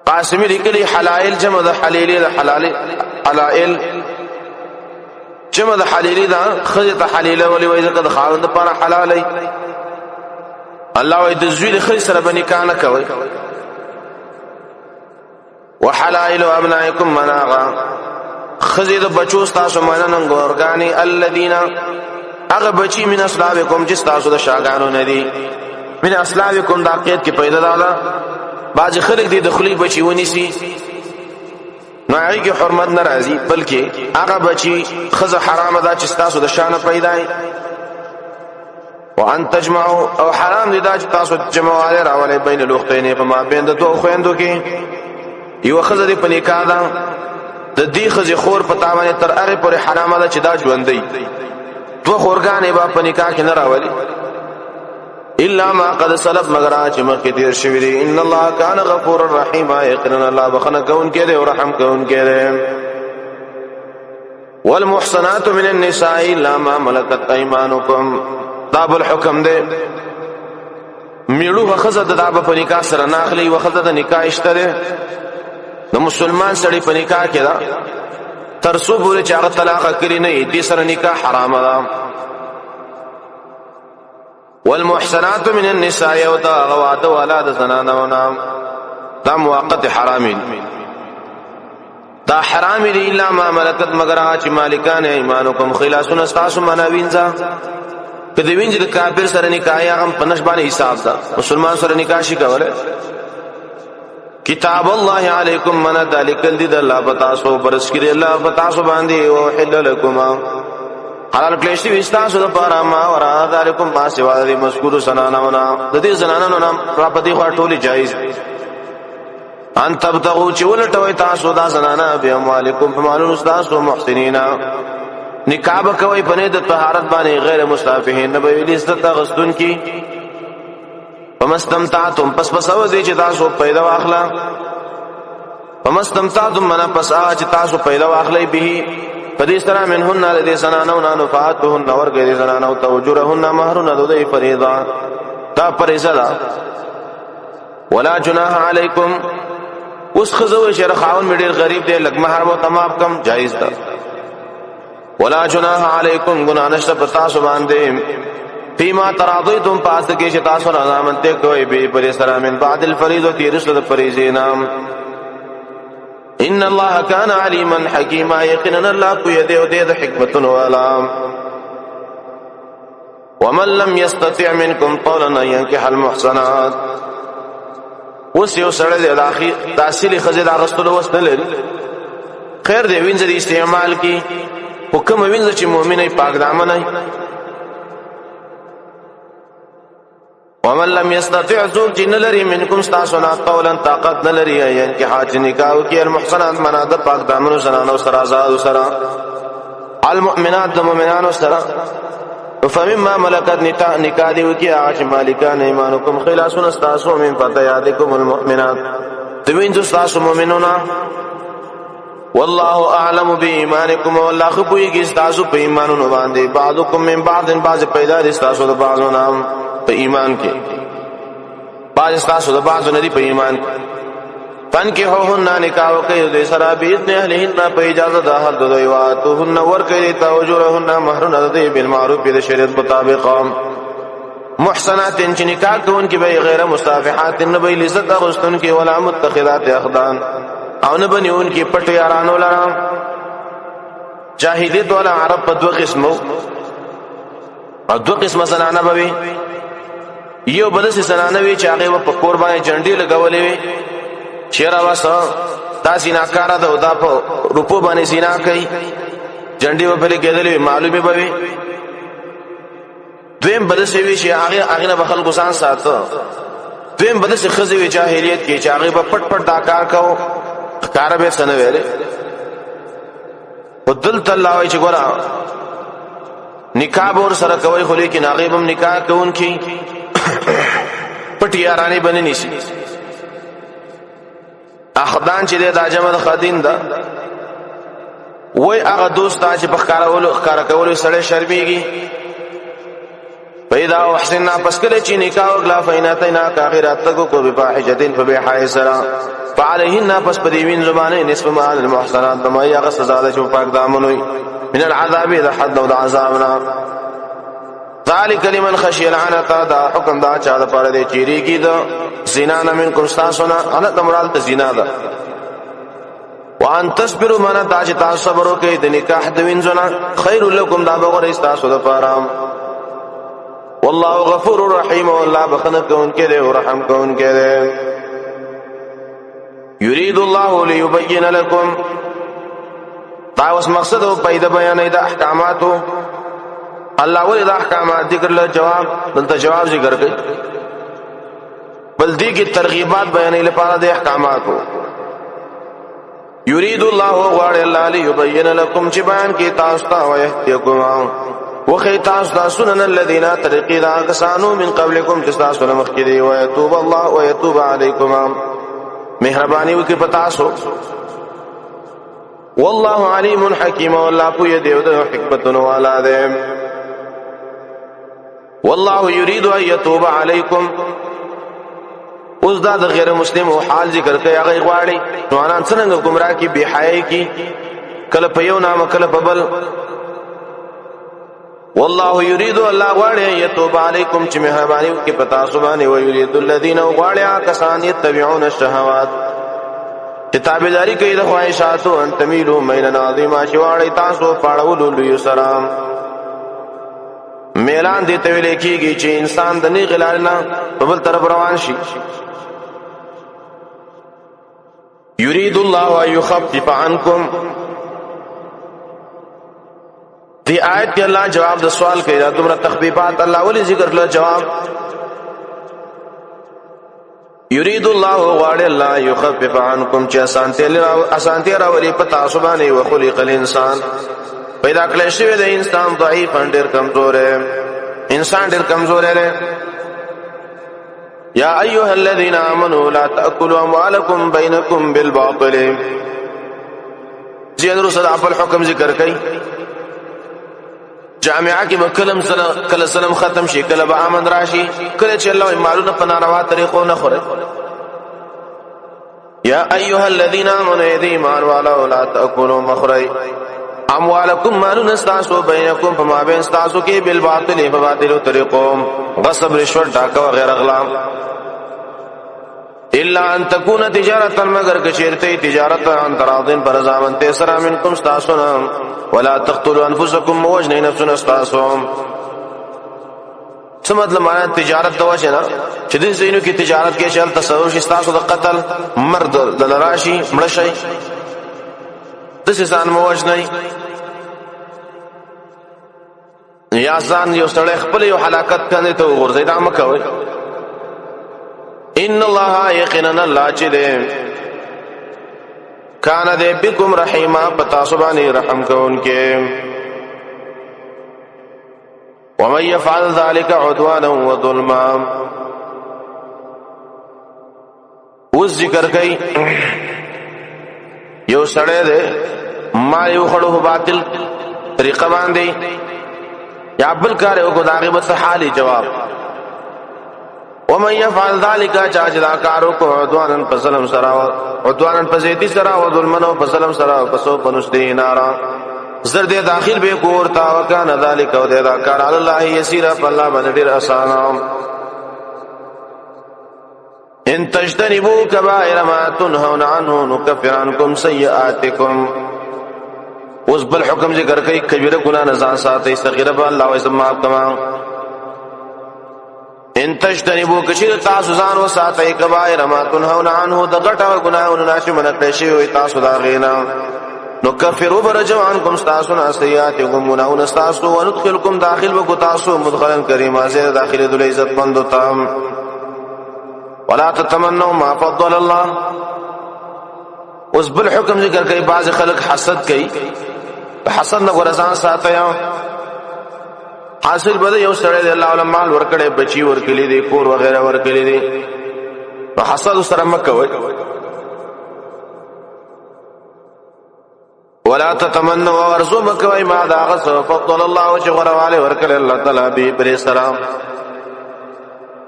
قاسم لیکلی حلائل جمع د حلیل د حلائل جمع د حلیل دا خزه حلیل ولي وای ځکه د خاوند لپاره حلالي الله وای د زوی خې سره باندې کانه کوي وحلائل ابنائکم مناغا خزه د بچو تاسو مننن ګورګانی الذين هغه بچی من اصلابکم چې تاسو د شاګانو نه دي من اصلابکم دا قید کې پیدا ده باج خلک دي د خلی بچی ونیسي نو هغه کې حرمت ناراضي بلکې هغه بچی خزه حرام ده چې تاسو د شان پیدای وان تجمعوا او حرام دي دا چې تاسو جمعواله راولې بین الاختین په ما بین د دوه خويندو کې یو خزه دي په نکاح ده د دې خزه خور په تاوانه تر اره پر حرام ده چې دا ژوندۍ دوه خورګانې با په نکاح کې نه راولي الا ما قد سلف مگر چې مخکې تیر شوی دی ان الله کان غفور الرحیم یقینا الله بخنه کون کې دی او رحم کون کې دی والمحصنات من النساء الا ما ملكت ايمانكم داب الحكم دی میړو خزه د دابه په نکاح سره ناخلی او خزه د نکاح اشتره د مسلمان سړي په نکاح کې دا ترسو پورې چې هغه طلاق کړی نه دي سره نکاح حرام ده والمحصنات من النساء او دا غوات ولاد زنانونه دا موقت حرامین دا حرام دی الا ما ملکت مگر چې مالکان ایمانکم خلاصون استاسو مناوینځه کدی وینځ د کافر سره نکاح هغه پنځ باندې حساب ده مسلمان سره نکاح شي کوله کتاب الله علیکم من ذلک الذی الله بتاسو برسکری الله بتاسو باندې او حل لكم حلال کلیشی وستاسو لپاره ما ورا ذالکم ما سوا د مذکور سنانونه د دې زنانونو نام را پدې خوا ټولي جایز ان تبتغوا چې ولټوي تاسو دا زنانه به اموالکم فمالون تاسو محسنینا نکاح کوي په نه د طهارت باندې غیر مستافهین نه به عزت غستون کی فمستمتعتم پس او دې چې تاسو پیدا واخلا فمستمتعتم منا پس چې تاسو پیدا واخلې به پدې سره منهن الذي سنانو نفاتهن ورګې زنانو توجرهن مہرن دوی فریضه دا فریضه ده ولا جناح علیکم اوس خزو شرخاون مډیر غریب دی لګ مہر مو تمام کم جایز ده ولا جناح علیکم گناہ نشته پتا سو باندې فيما تراضيتم پاس کې چې تاسو رضامندته کوي به پر سره من بعد الفریضه رسل فریضه نام ان الله كان عليما حكيما يقينا الله کو يد او د حکمت والا ومن لم يستطع منكم طولا ان ينكح المحصنات وسيو سره د اخی تحصیل خزید اغستلو وسنل خیر دی وینځ د استعمال کی حکم وینځ چې مؤمنه پاک دامن نه ومن لم يستطع ذو جنلري منكم استاسنا طولا طاقت نلري يعني حاج نکاح کی المحصنات مناد پاک دامن زنانو سرا آزاد سرا المؤمنات المؤمنان سرا فمما ملكت نکاح دی کی عاش مالکان ایمانکم خلاصون استاسو من فتياتكم المؤمنات دوین جو استاسو مؤمنون والله اعلم بايمانكم والله خبوی استاسو په ایمانونو باندې بعضکم من بعض بعض پیدا استاسو د بعضو نام په ایمان کې باز استاسو د بعضو ندی په ایمان کې فن کې هوهن نکاح کوي د سره باذن اهلهن په اجازه د اهل دوی واتهن ور کوي توجرهن مہرن د بالمعروف د شریعت مطابق محسنات چې نکاح کوون کې به غیر مستافحات نه به لذت غستون کې ولا متخذات اخدان او نه بنيون کې پټ یارانو لرام جاهلیت ولا عرب په دوه قسمو او دوه قسمه زنانه به یو بلس زنانه وی چې هغه په قرباني جنډي لګولې وي چیرې واسه دا زیناکار ده او دا په روپو باندې زینا کوي جنډي په لګې کېدلې معلومه به وي دویم بلس وی چې هغه نه بخل ګسان ساتو دویم بلس خزې وی جاهلیت کې چې هغه په پټ پټ دا کار کوو کار به سن ویلې ودل تعالی وای چې ګورا نکاح ور سره کوي خو لیکن هغه هم نکاح کوونکی پټی یارانی بنې نشي اخدان چې د جمع د خادین دا وای هغه دوست چې په ښکارا کولو سره شرمېږي پیدا احسننا پس کله چې نکاح وکړه فیناتینا کاغرات تکو کو بفاحشتین فبحای سرا فعليهن پس په دې وین زمانه نصف ما المحصنات ما هي سزا ده چې پاک دامنوي من العذاب اذا حد او عذابنا ذلك لمن خشي العنت دا حکم دا چا د پاره دې چیرې کی دا زنا نه من کوم تاسو نه انا د مراد ته زنا ده وان تصبروا من تاج تاسو صبر وکئ د نکاح د وینځونه خیر لكم دا بغیر تاسو د پاره والله غفور رحیم والله بخنه کوونکی دی او رحم کوونکی دی یرید الله ليبين لكم دا اوس مقصد او پیدا بیان د احکاماتو الله ولې د احکامات ذکر له جواب دلته جواب ذکر کوي بل دې کې ترغیبات بیانې لپاره د احکاماتو یرید الله غواړي الله ليبين لكم چې بیان کې تاسو ته ويهديكم وخي تاسو ته سنن الذين ترقي دا کسانو من قبلكم چې تاسو نه مخکې دي ويتوب الله ويتوب عليكم مهرباني وکي پتا سو والله عليم حكيم والله پوهه دی او د حکمتونو والا دی والله يريد ان يتوب عليكم اوس دا د غیر مسلم او حال ذکر کوي هغه غواړي ځوانان څنګه گمراه کی بے حیاي کی کله په یو نام کله په بل والله يريد الله غواړي يتوب عليكم چې مهرباني وکي پتا سبحانه او يريد الذين غواړي کسان يتبعون الشهوات تابعداري کوي د خواهشاتو ان تميلوا ميلا عظيما شواړي تاسو پاړولو لوی سلام میلان دې ته ویل کېږي چې انسان د نه غلالنا په بل طرف روان شي يريد الله ان يخفف عنكم دی آیت کې الله جواب د سوال کوي دا دومره تخفیفات الله ولې ذکر له جواب یرید الله غواړي الله يخفف عنكم چې اسانتي راولي په تاسو باندې وخلق الانسان پیدا کړل شوی د انسان ضعیف ډېر کمزور انسان ډېر کمزور دی یا ایها الذين امنوا لا تاكلوا اموالكم بينكم بالباطل جن رسول خپل حکم ذکر کوي جامعه کې مکلم کله سلام ختم شي کله به امن راشي کله چې الله مالونه په ناروا طریقو نه خوري یا ایها الذين امنوا ایمان والا لا تاكلوا مخري اموالکم مالون استاسو بینکم فما بین استاسو کې بالباطل په باطل طریقو غصب رشوت ډاکا وغیرہ غلا الا ان تكون تجارتا مگر کشرته تجارت عن تراضین پر زامن تسرا منکم استاسو ولا تقتلوا انفسكم وجن نفسنا استاسو څه مطلب معنا تجارت دا وجه نه چې دین زینو کې تجارت کې شل تصور شي استاسو د قتل مرد دلراشي مړشي د ځان موج نه یا ځان یو سړی خپل یو حلاکت کنه ته ورځي دا مکوي ان الله یقینا الله چې دې کان دې بكم رحیما پتا سبحانه رحم کوونکې ومن يفعل ذلك عدوانا وظلما اوس ذکر کوي یو سړی دې ما یو خړو باطل طریقه باندې یا بل کار یو کو داغه حالي جواب ومن يفعل ذلك جاجلا کارو کو عدوانا فظلم سرا عدوانا فزيدي سرا وظلمن فظلم سرا فسو بنشتي نارا زرد داخل به کورتا وکانه ذلك او دا کار الله يسير فالله باندې ډیر آسان ان تجتنبوا كبائر ما تنهون عنه نكفر عنكم سيئاتكم اوس بل حکم ذکر کوي کبیره ګناه نه ځان ساتي صغیره به الله وسم معاف کما ان تجتنبوا کشیر تاسو ځان وساتئ کبائر ما تنهون عنه د غټه ګناهونو ناشي منکړئ شي تاسو دا غینا نو کفروا برجو عنكم تاسو سیئاتکم ونون تاسو وندخلكم داخل وکو تاسو مدخلا کریما زیر داخل ذل عزت مند تام ولا تتمنوا ما فضل الله اوس بل حکم ذکر کوي بعض خلک حسد کوي حسد نه ورزان ساتیا حاصل بده یو سره دی الله علم مال ورکړي بچي ورکړي دي کور وغیرہ ورکړي دي نو حسد سره مکوي ولا تتمنوا ورزو مکوي ما دا غس فضل الله چې غرواله ورکړي الله تعالی به پر سلام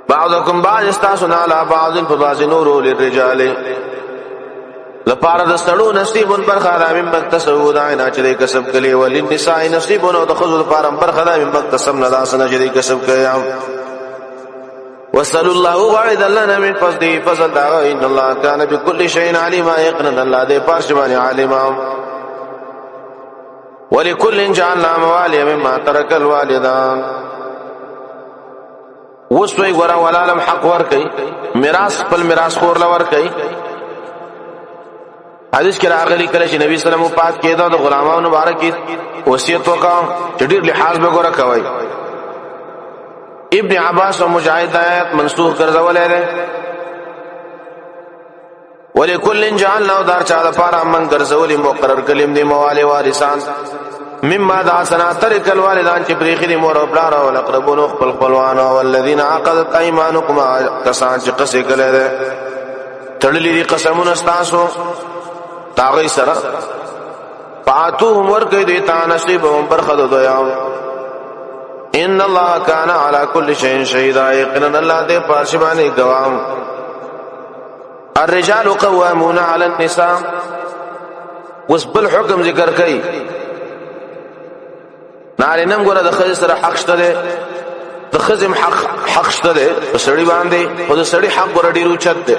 بعضکم بعض استاسنا علی بعض فبعض نور للرجال لپاره د سړو نصیبون پر خدامین مکتسب داینا چې کسب کړي وللنساء نصیبون او د خذ لپاره پر خدامین مکتسب نه داسنه چې کسب کړي وصلى الله وعد الله من فضله فضل دعوه ان الله كان بكل شيء عليما يقنا الله دې پارشباني عالما ولكل جعلنا موالي مما ترك الوالدان وسوي ګور ولالم حق ور کوي میراث خپل میراث خور لور کوي حدیث کې راغلی کله چې نبی صلی الله علیه وسلم پات کېدا د غلامانو مبارک وصیت وکړ چې ډېر لحاظ به ګور کوي ابن عباس او مجاهد آیات منسوخ ګرځولې ده ولکل جعلنا دار چا د پاره من ګرځولې مقرر کلم دي موالي وارثان مما دا سنا ترک الوالدان چې پریخي مور او پلار او اقربون خپل خپلوان او الذين عقدت ايمانكم کسان چې قصې کړي ده تړلې دي قسمونه تاسو تاغي سره فاتوهم ورکې دي تا نصیبهم برخد دویا ان الله كان على كل شيء شهيدا يقينا الله دې پارشباني گوام الرجال قوامون على النساء وسبل حکم ذکر کوي نارینم ګوره د خځې سره حق شته ده د خځم حق شته ده په سړي باندې او د سړي حق ګوره ډیر اوچت ده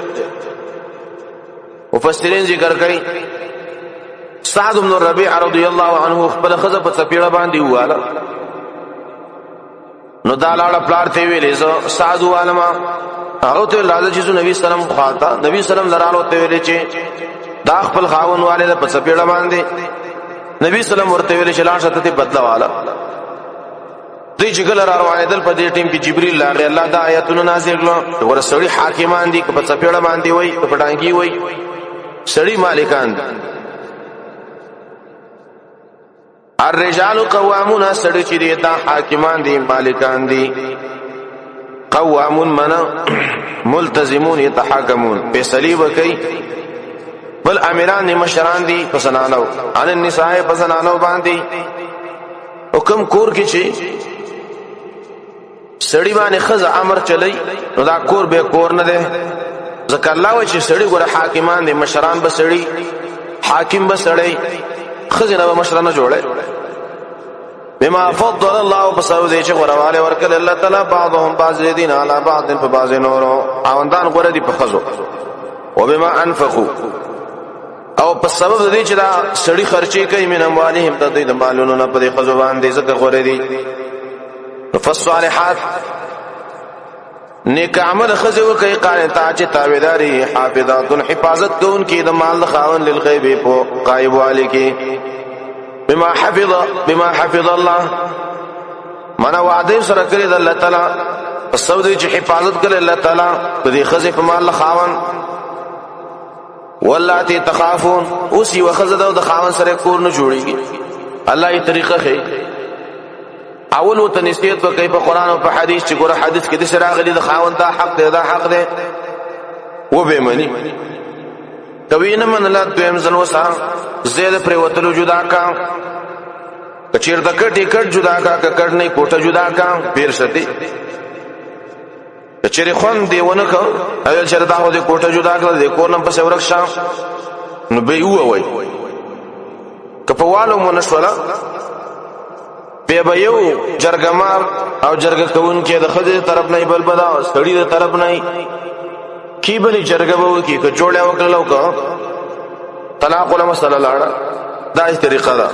مفسرین ذکر کوي سعد بن ربيع رضی الله عنه خپل خځه په څپېړه باندې واله نو دا لاړه پلار ته ویلې زه سعد والما هغه ته راځي چې نبی سلام خواته نبی سلام لراله ته ویلې چې دا خپل خاون والے په څپېړه باندې نبی سلام ورته ویلې چې لاړ شته بدلا والا دوی چې ګل روانېدل په دې ټیم کې جبرئیل راغی الله دا آیاتونه نازل کړل ور سړی حاکمان دي په څپېړه باندې وای په پټانګي وای سړی مالکان الرجال قوامون سړی چې دي دا حاکمان دي مالکان دي قوامون منا ملتزمون يتحاكمون فیصله وکي بل امیران مشران دي پسنانو ان النساء پسنانو باندې حکم کور کې چې سړی باندې خزه امر چلی نو دا کور به کور نه ده ځکه الله و چې سړی ګره حاکمان دي مشران به سړی حاکم به سړی خزه نه مشران نه جوړه بما فضل الله بسعود چې غرواله ورکل الله تعالی بعضهم بعض الذين على بعض فبعض نور اوندان غره دي په خزو وبما انفقوا او په سبب دې چې دا سړی خرچي کوي من اموالهم د دې مالونو نه په خزو باندې زکه غره دي فالصالحات نیک عمل خزو کوي قانتا چې تابعداري حافظات حفاظت کوونکې د مال خاون للغیب په غایب والی کې بما حفظ الله منا وعده سره کړی د الله تعالی پسو دې چې حفاظت کړي الله تعالی په دې خزې په مال خاون واللاتی تخافون اوسی وخزد د خاون سره کور نه جوړيږي الله یې طریقه خي اول وت نسیت وکي په قران او په حديث چې ګوره حدیث کې د سره غلي د خاون دا حق دی دا حق دی و به مني کوي نه من الله دویم ځل وسا زید پر وتلو جدا کا کچیر د کټ جدا کا کټ نه کوټه جدا کا پیر شتي کچیر خون دیونه کو اول چر دا د کوټه جدا کړل د کورنم په سورک شام نو به وای کپوالو منشولا به یو جرګمار او جرګ کون کې د خځې طرف نه بل بدا سړی د طرف نه کی بلی جرګه وو کی که جوړه وکړلو کو طلاق ولا مسله لاړه دا طریقه ده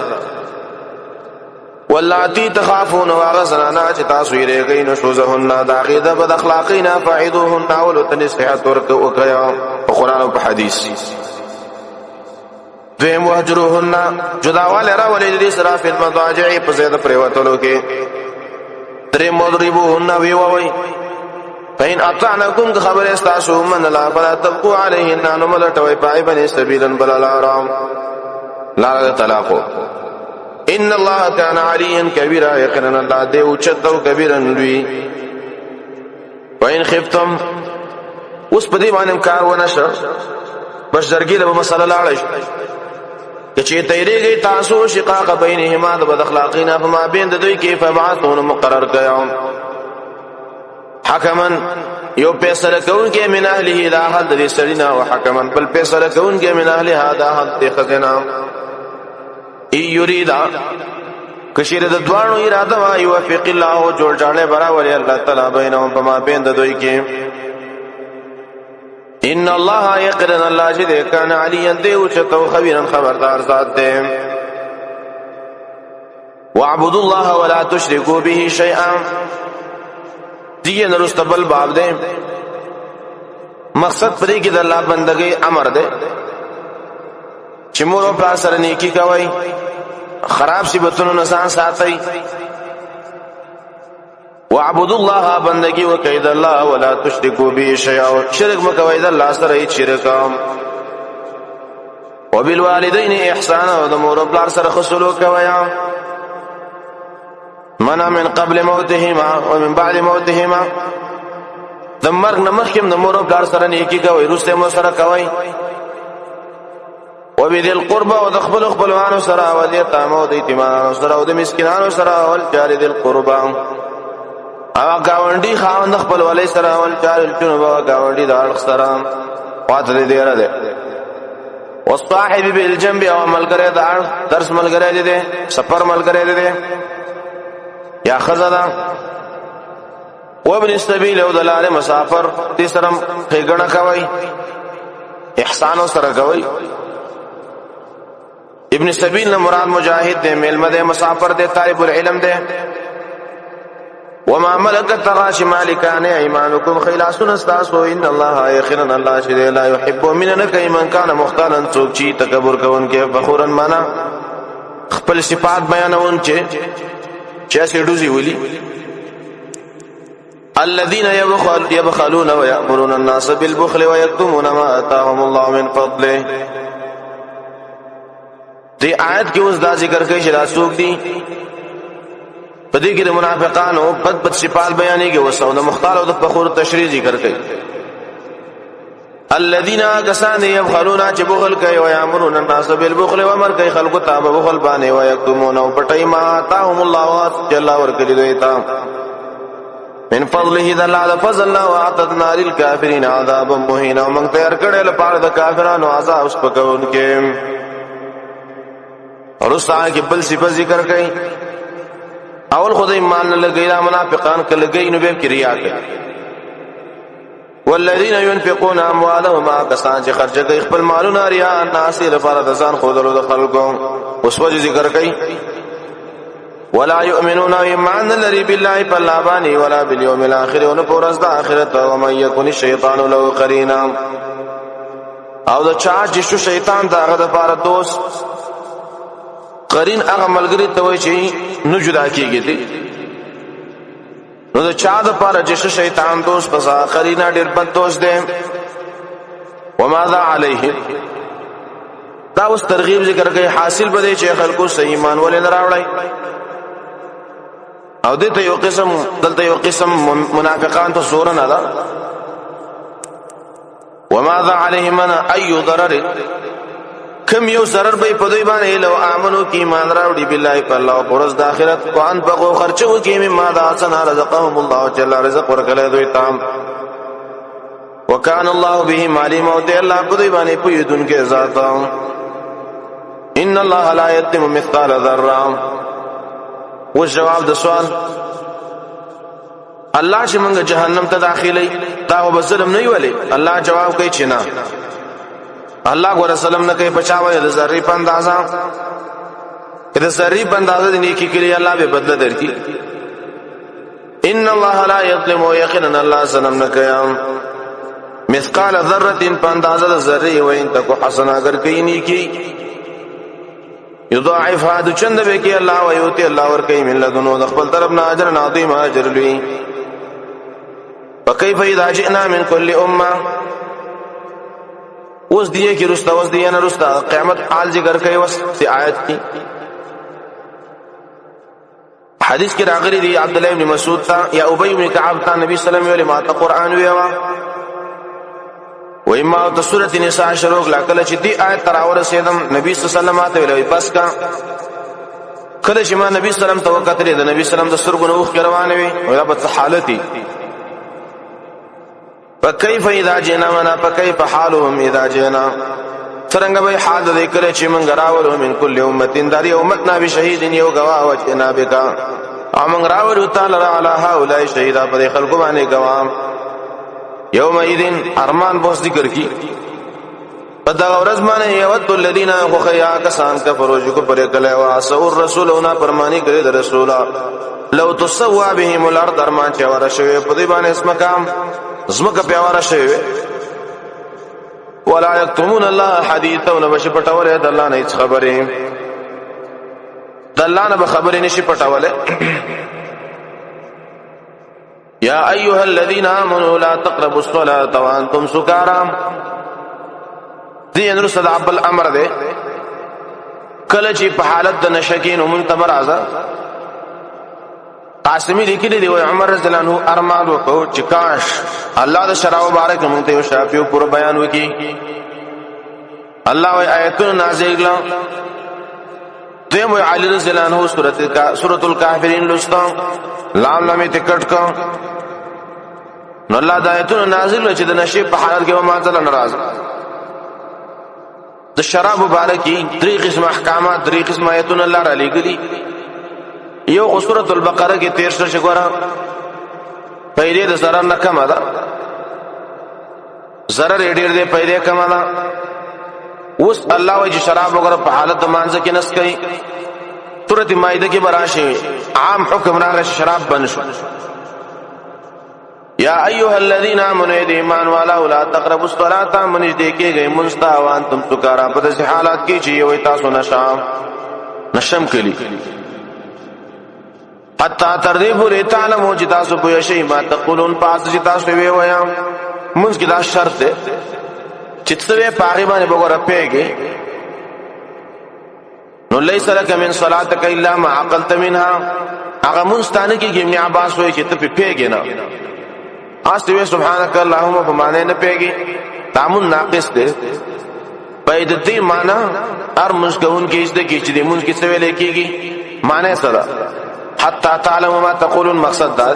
واللاتی تخافون واغزنا چې تاسو یې رېګې نو شوزهن دا غیده بد اخلاقینا فعدوهن اول تنصيحت ورکو کیا په قران او په حدیث دویم وهجروهن جداواله را ولې دې سره په مضاجع په زید پریوتلو کې درې مضربوهن وی وای فإن أطعنكم خبر استعشوا من لا فلا تبقوا عليهن نملتوي باعبا سبيلا بلا الارام لا طلاقو ان الله كان عليا كبيرا يقينا الله دې اوچتو کبیرا لوی وإن خفتم اوس په دې باندې کار ونشه بس جرګې له مسله لاړ چې تیریږي تاسو شقاق بینهما د بد اخلاقینا فما بین د دوی کې فبعثون مقرر کيوم حکمن یو فیصله کوونکی من اهله دا حل د سړینا او حکمن بل فیصله کوونکی من اهله دا حل د خزینا ای یریدا کشیر د دوانو اراده وا یوفق الله جوړ جاړه برابر الله تعالی بینهم پما بین د دوی کې ان الله یقرن الله چې کان علی دی او چتو خبيرا خبردار ذات دی واعبدوا الله ولا تشركوا به شيئا دیه نرستبل باب دی مقصد پرې کې د الله بندګۍ امر دی چې مور او پلار سره نیکی کوي خراب صفاتونو نه ځان ساتي واعبدوا الله بندگی وکید الله ولا تشركوا به شيئا شرک مکوید الله سره هیڅ شرک وبالوالدین احسانا د مور او پلار سره خصلو کوي منا من قبل موتهما ومن بعد موتهما د مرګ نه مخکې د مور او پلار سره نیکی کوي رسته مو سره کوي وبذل القربى ودخل خپلوانو سره او د یتامو د یتیمانو سره او د مسکینانو سره او الجار ذل القربى او گاونډي خاوند خپل ولې سره او الجار الجنوب او گاونډي د اړخ سره واته دې راځي والصاحب بالجنب او ملګری د اړخ درس ملګری دې سفر ملګری دې یا خزدا وابن السبيل او دلال مسافر دې سره پیګړه کوي احسان سره کوي ابن سبیل نے مراد مجاہد دے ملمد مسافر دے طالب العلم دے وما ملکت تغاش مالکان ایمانکم خیلاسون استاسو ان اللہ یخرن اللہ شدے لا يحب مننک ایمان کان مختالا چوک چی تکبر کون کے فخورا مانا خپل صفات بیانون چیسے ڈوزی ولی الذين يبخلون ويأمرون الناس بالبخل ويكتمون ما آتاهم الله من فضله دی آیت کې اوس دا ذکر کوي چې راسوک دي په دې کې د منافقانو بد صفات بیانې کې وسو د مختال او د فخور تشریح ذکر کوي الذين كسان يبخلون چې بخل کوي او يأمرون الناس بالبخل وامر کوي خلق ته بخل باندې او يكتمون او پټي ما آتاهم الله جل ورکړي دوی ته من فضله ذا الله فضل الله واعتدنا للكافرين عذابا مهينا ومن تیار کړي لپاره د کافرانو عذاب اوس پکون کې اور اس طرح کی بل صفت ذکر کئی اول خود ایمان نہ لگئی لا منافقان کا لگئی نو بیب کی ریا کئی والذین ينفقون اموالهم کسان چې خرچ کوي خپل مالونه ریا الناس لپاره د ځان خودلو د خلکو اوس وجه ذکر کئی ولا يؤمنون ایمان الذي بالله فلابانی ولا باليوم الاخر ون پورز د اخرت او من يكن الشیطان له قرینا او د چا چې شیطان دغه د لپاره دوست قرین هغه ملګری ته وای چې نو جدا کیږي دي نو د چا د پاره چې شیطان دوست پس قرین ډېر بد دوست دی وماذا علیه دا اوس ترغیب ذکر کوي حاصل بده چې خلکو صحیح ایمان ولې نه راوړی او دته یو قسم منافقان ته زور نه ده وماذا علیه من اي ضرر کم یو ضرر به په دوی باندې لو امنو کی ایمان راوړي بالله په الله او پرز د اخرت قرآن په خرچو کې مما دا سنا رزقهم الله جل رزق ورکړي دوی تام وکانه الله به علیم او ته الله په دوی باندې پویدون کې ذات ان الله لا یتم مثقال ذره و جواب د سوال الله چې موږ جهنم ته داخلي دا به ظلم نه ویلي الله جواب کوي چې نه الله ګور سلام نه کوي پچاوي د ذری په اندازا کله ذری په اندازا د نیکی کړي الله به بدله درکړي ان الله لا یظلم یقینا الله سلام نه کوي مثقال ذره په اندازا د ذری و ان تکو حسنه اگر کوي نیکی یضاعفها د چند به کې الله و یوتی الله ور کوي من لدنو د خپل طرف نه اجر عظیم اجر لوی فكيف اذا جئنا من كل امه اوس دیه کی رستا اوس دیه نه رستا قیامت حال ذکر کوي وس آیت کی حدیث کې راغلی دی عبد الله ابن مسعود تا یا ابي بن كعب تا نبی صلی الله علیه و آله قرآن ویوا و اما د سوره النساء شروع کله چې دی آیت تراور سیدم نبی صلی الله علیه و آله ویل بس کا کله چې ما نبی صلی الله علیه و آله توکل د نبی صلی الله علیه و آله د سرګونو وخ روانه وي او په حالتي فكيف اذا جئنا منا فكيف حالهم اذا جئنا څرنګه به حال دې کړي چې موږ راولو من کل امه داری امتنا بشهید یو گواه وجنا بک امن راولو تعالی علی هؤلاء شهیدا پر خلق باندې گواه یومئذ ارمان بوس ذکر کی پدا ورځ باندې یود الذین خیا کسان کفروا جو پر کله واسو الرسولنا فرمانی کړي د رسولا لو تسوا بهم الارض ارمان چې ورشوي په دې باندې اسمکام زمکه پیاوره شوی ولا یکتمون الله حدیثا ونبش پټوله د الله نه خبره د الله نه خبره نشي پټوله یا ایها الذین آمنوا لا تقربوا الصلاة وانتم سکارى دې انور صدا بل امر ده کله چې په حالت د نشکین منتبر ازا قاسمی لیکلی دی عمر رضی الله عنه ارمان وکړو چې کاش الله د شرع مبارک مونږ ته شافیو پر بیان وکي الله وی آیتونه نازل کړه دیم علی رضی الله عنه سورۃ الکافرین لستا لام لامه ټکټ کا نو الله د آیتونه نازل چې د نشي په حالت کې ما ځل ناراض د شرع مبارکی درې قسم احکامات درې قسم آیتونه الله را لګلی یو سورۃ البقره کې 13 شګورا پیدا د zarar نه کم ده zarar ډېر دی پیدا کم ده اوس الله وجه شراب وګره په حالت مانځ کې نس کوي سورۃ مائده کې براشي عام حکم راغی شراب بند شو یا ایها الذین آمنوا ایمان والا لا تقربوا الصلاة منج دې کې گئے منستاوان تم سکارا په داسې حالات کې چې یو تاسو نشم کلی حتا تر دې پورې تعلموا چې تاسو په شی ما تقولون پاس چې تاسو وی ویا موږ کې دا شرط ده چې څه په هغه باندې وګوره پیږي نو لیس لك من صلاتك الا ما عقلت منها هغه مستانه کې ابن عباس وایي چې ته په پیږي نه استه سبحانك اللهم په معنی نه پیږي تامن ناقص ده په دې معنی هر مسکون کې دې کې چې دې مونږ کې څه ویل کېږي معنی سره حتا تعلم ما تقولون مقصد دا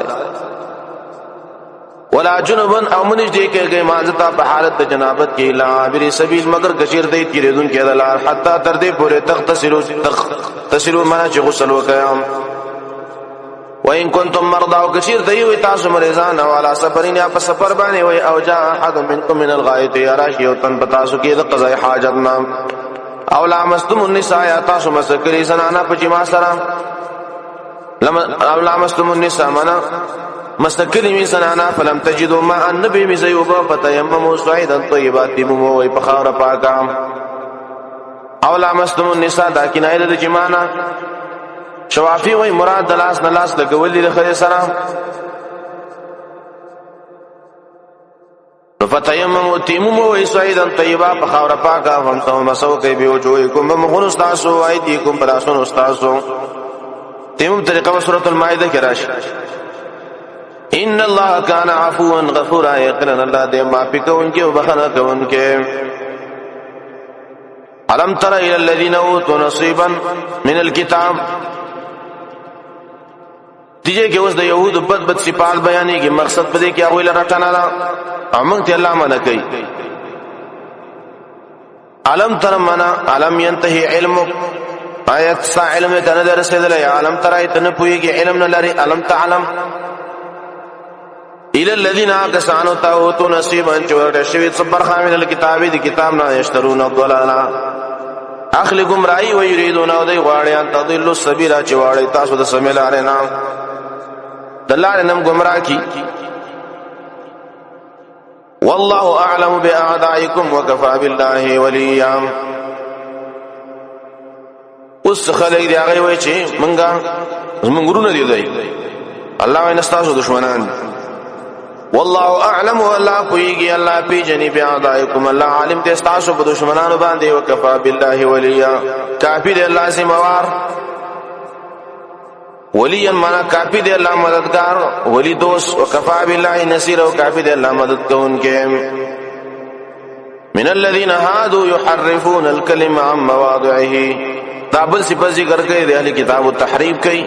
ولا جنبا او منج دې کې مانځتا په حالت د جنابت کې لا عبر سبیل مگر کشیر دې تیرېدون کې دلار حتا تر دې پورې تغتسلوا ما چې غسل وکيام وان كنتم مرضى او کشیر دې وي تاسو مریضان او علی سفرین یا په سفر باندې وي او جاء احد منکم من الغائط يراشي او تن پتا سو کې د قضاء حاجت نام او لامستم النساء یا تاسو مسکری زنانا په جما سره لامستم النساء منا مستقلی می سنانا فلم تجدوا ما النبي مزيوبا فتيمموا صعيدا طيبا تيمموا وي بخار پاکا او لامستم النساء دا کنایه د جمانا شوافی وی مراد دلاس نلاس لګولې د خیر سره فتيمموا تيمموا وي صعيدا طيبا بخار پاکا فمسوا مسو کوي بوجوهكم بمخون استاسو ايديكم بلاسون استاسو تیمم طریقہ سورۃ المائده کې راشي ان الله كان عفوا غفورا یقینا الله دې معافي کوونکی او بخښنه کوونکی الم تر الى الذين اوتوا نصيبا من الكتاب دیږي کې اوس د يهودو بد صفات بیانېږي مقصد پدې کې هغه لره ټانا دا امنګ ته الله منه کوي الم تر منا الم ينتهي علمك آیت سا علم ته نه رسیدل یا علم ترای ته نه پويږي علم نه لري علم تعلم الى الذين كسانوا تاوتوا نصيبا چور شوی صبر خامل الكتاب دي کتاب نه يشترون الضلالا اخل گمراهي و يريدون او دي غواړي ان تضلوا السبيل چې واړي تاسو د سمیل ارنا دلال نم گمراه کی والله اعلم باعدائكم وكفى بالله وليا اوس خلک دی هغه وای چې مونږ ورونه دی الله وای نستاسو دشمنان والله اعلم والله پویږي الله پی جنې بیا دایکم الله عالم دې تاسو په دشمنانو باندې وکفا بالله ولیا کافی دې الله سیموار ولیا معنا کافی دې الله مددگار ولی دوست وکفا بالله نصير او کافی دې الله مدد کوونکې من الذين هادوا يحرفون الكلم عن مواضعه دابل صفت ذکر کوي د اهل کتاب التحریف کوي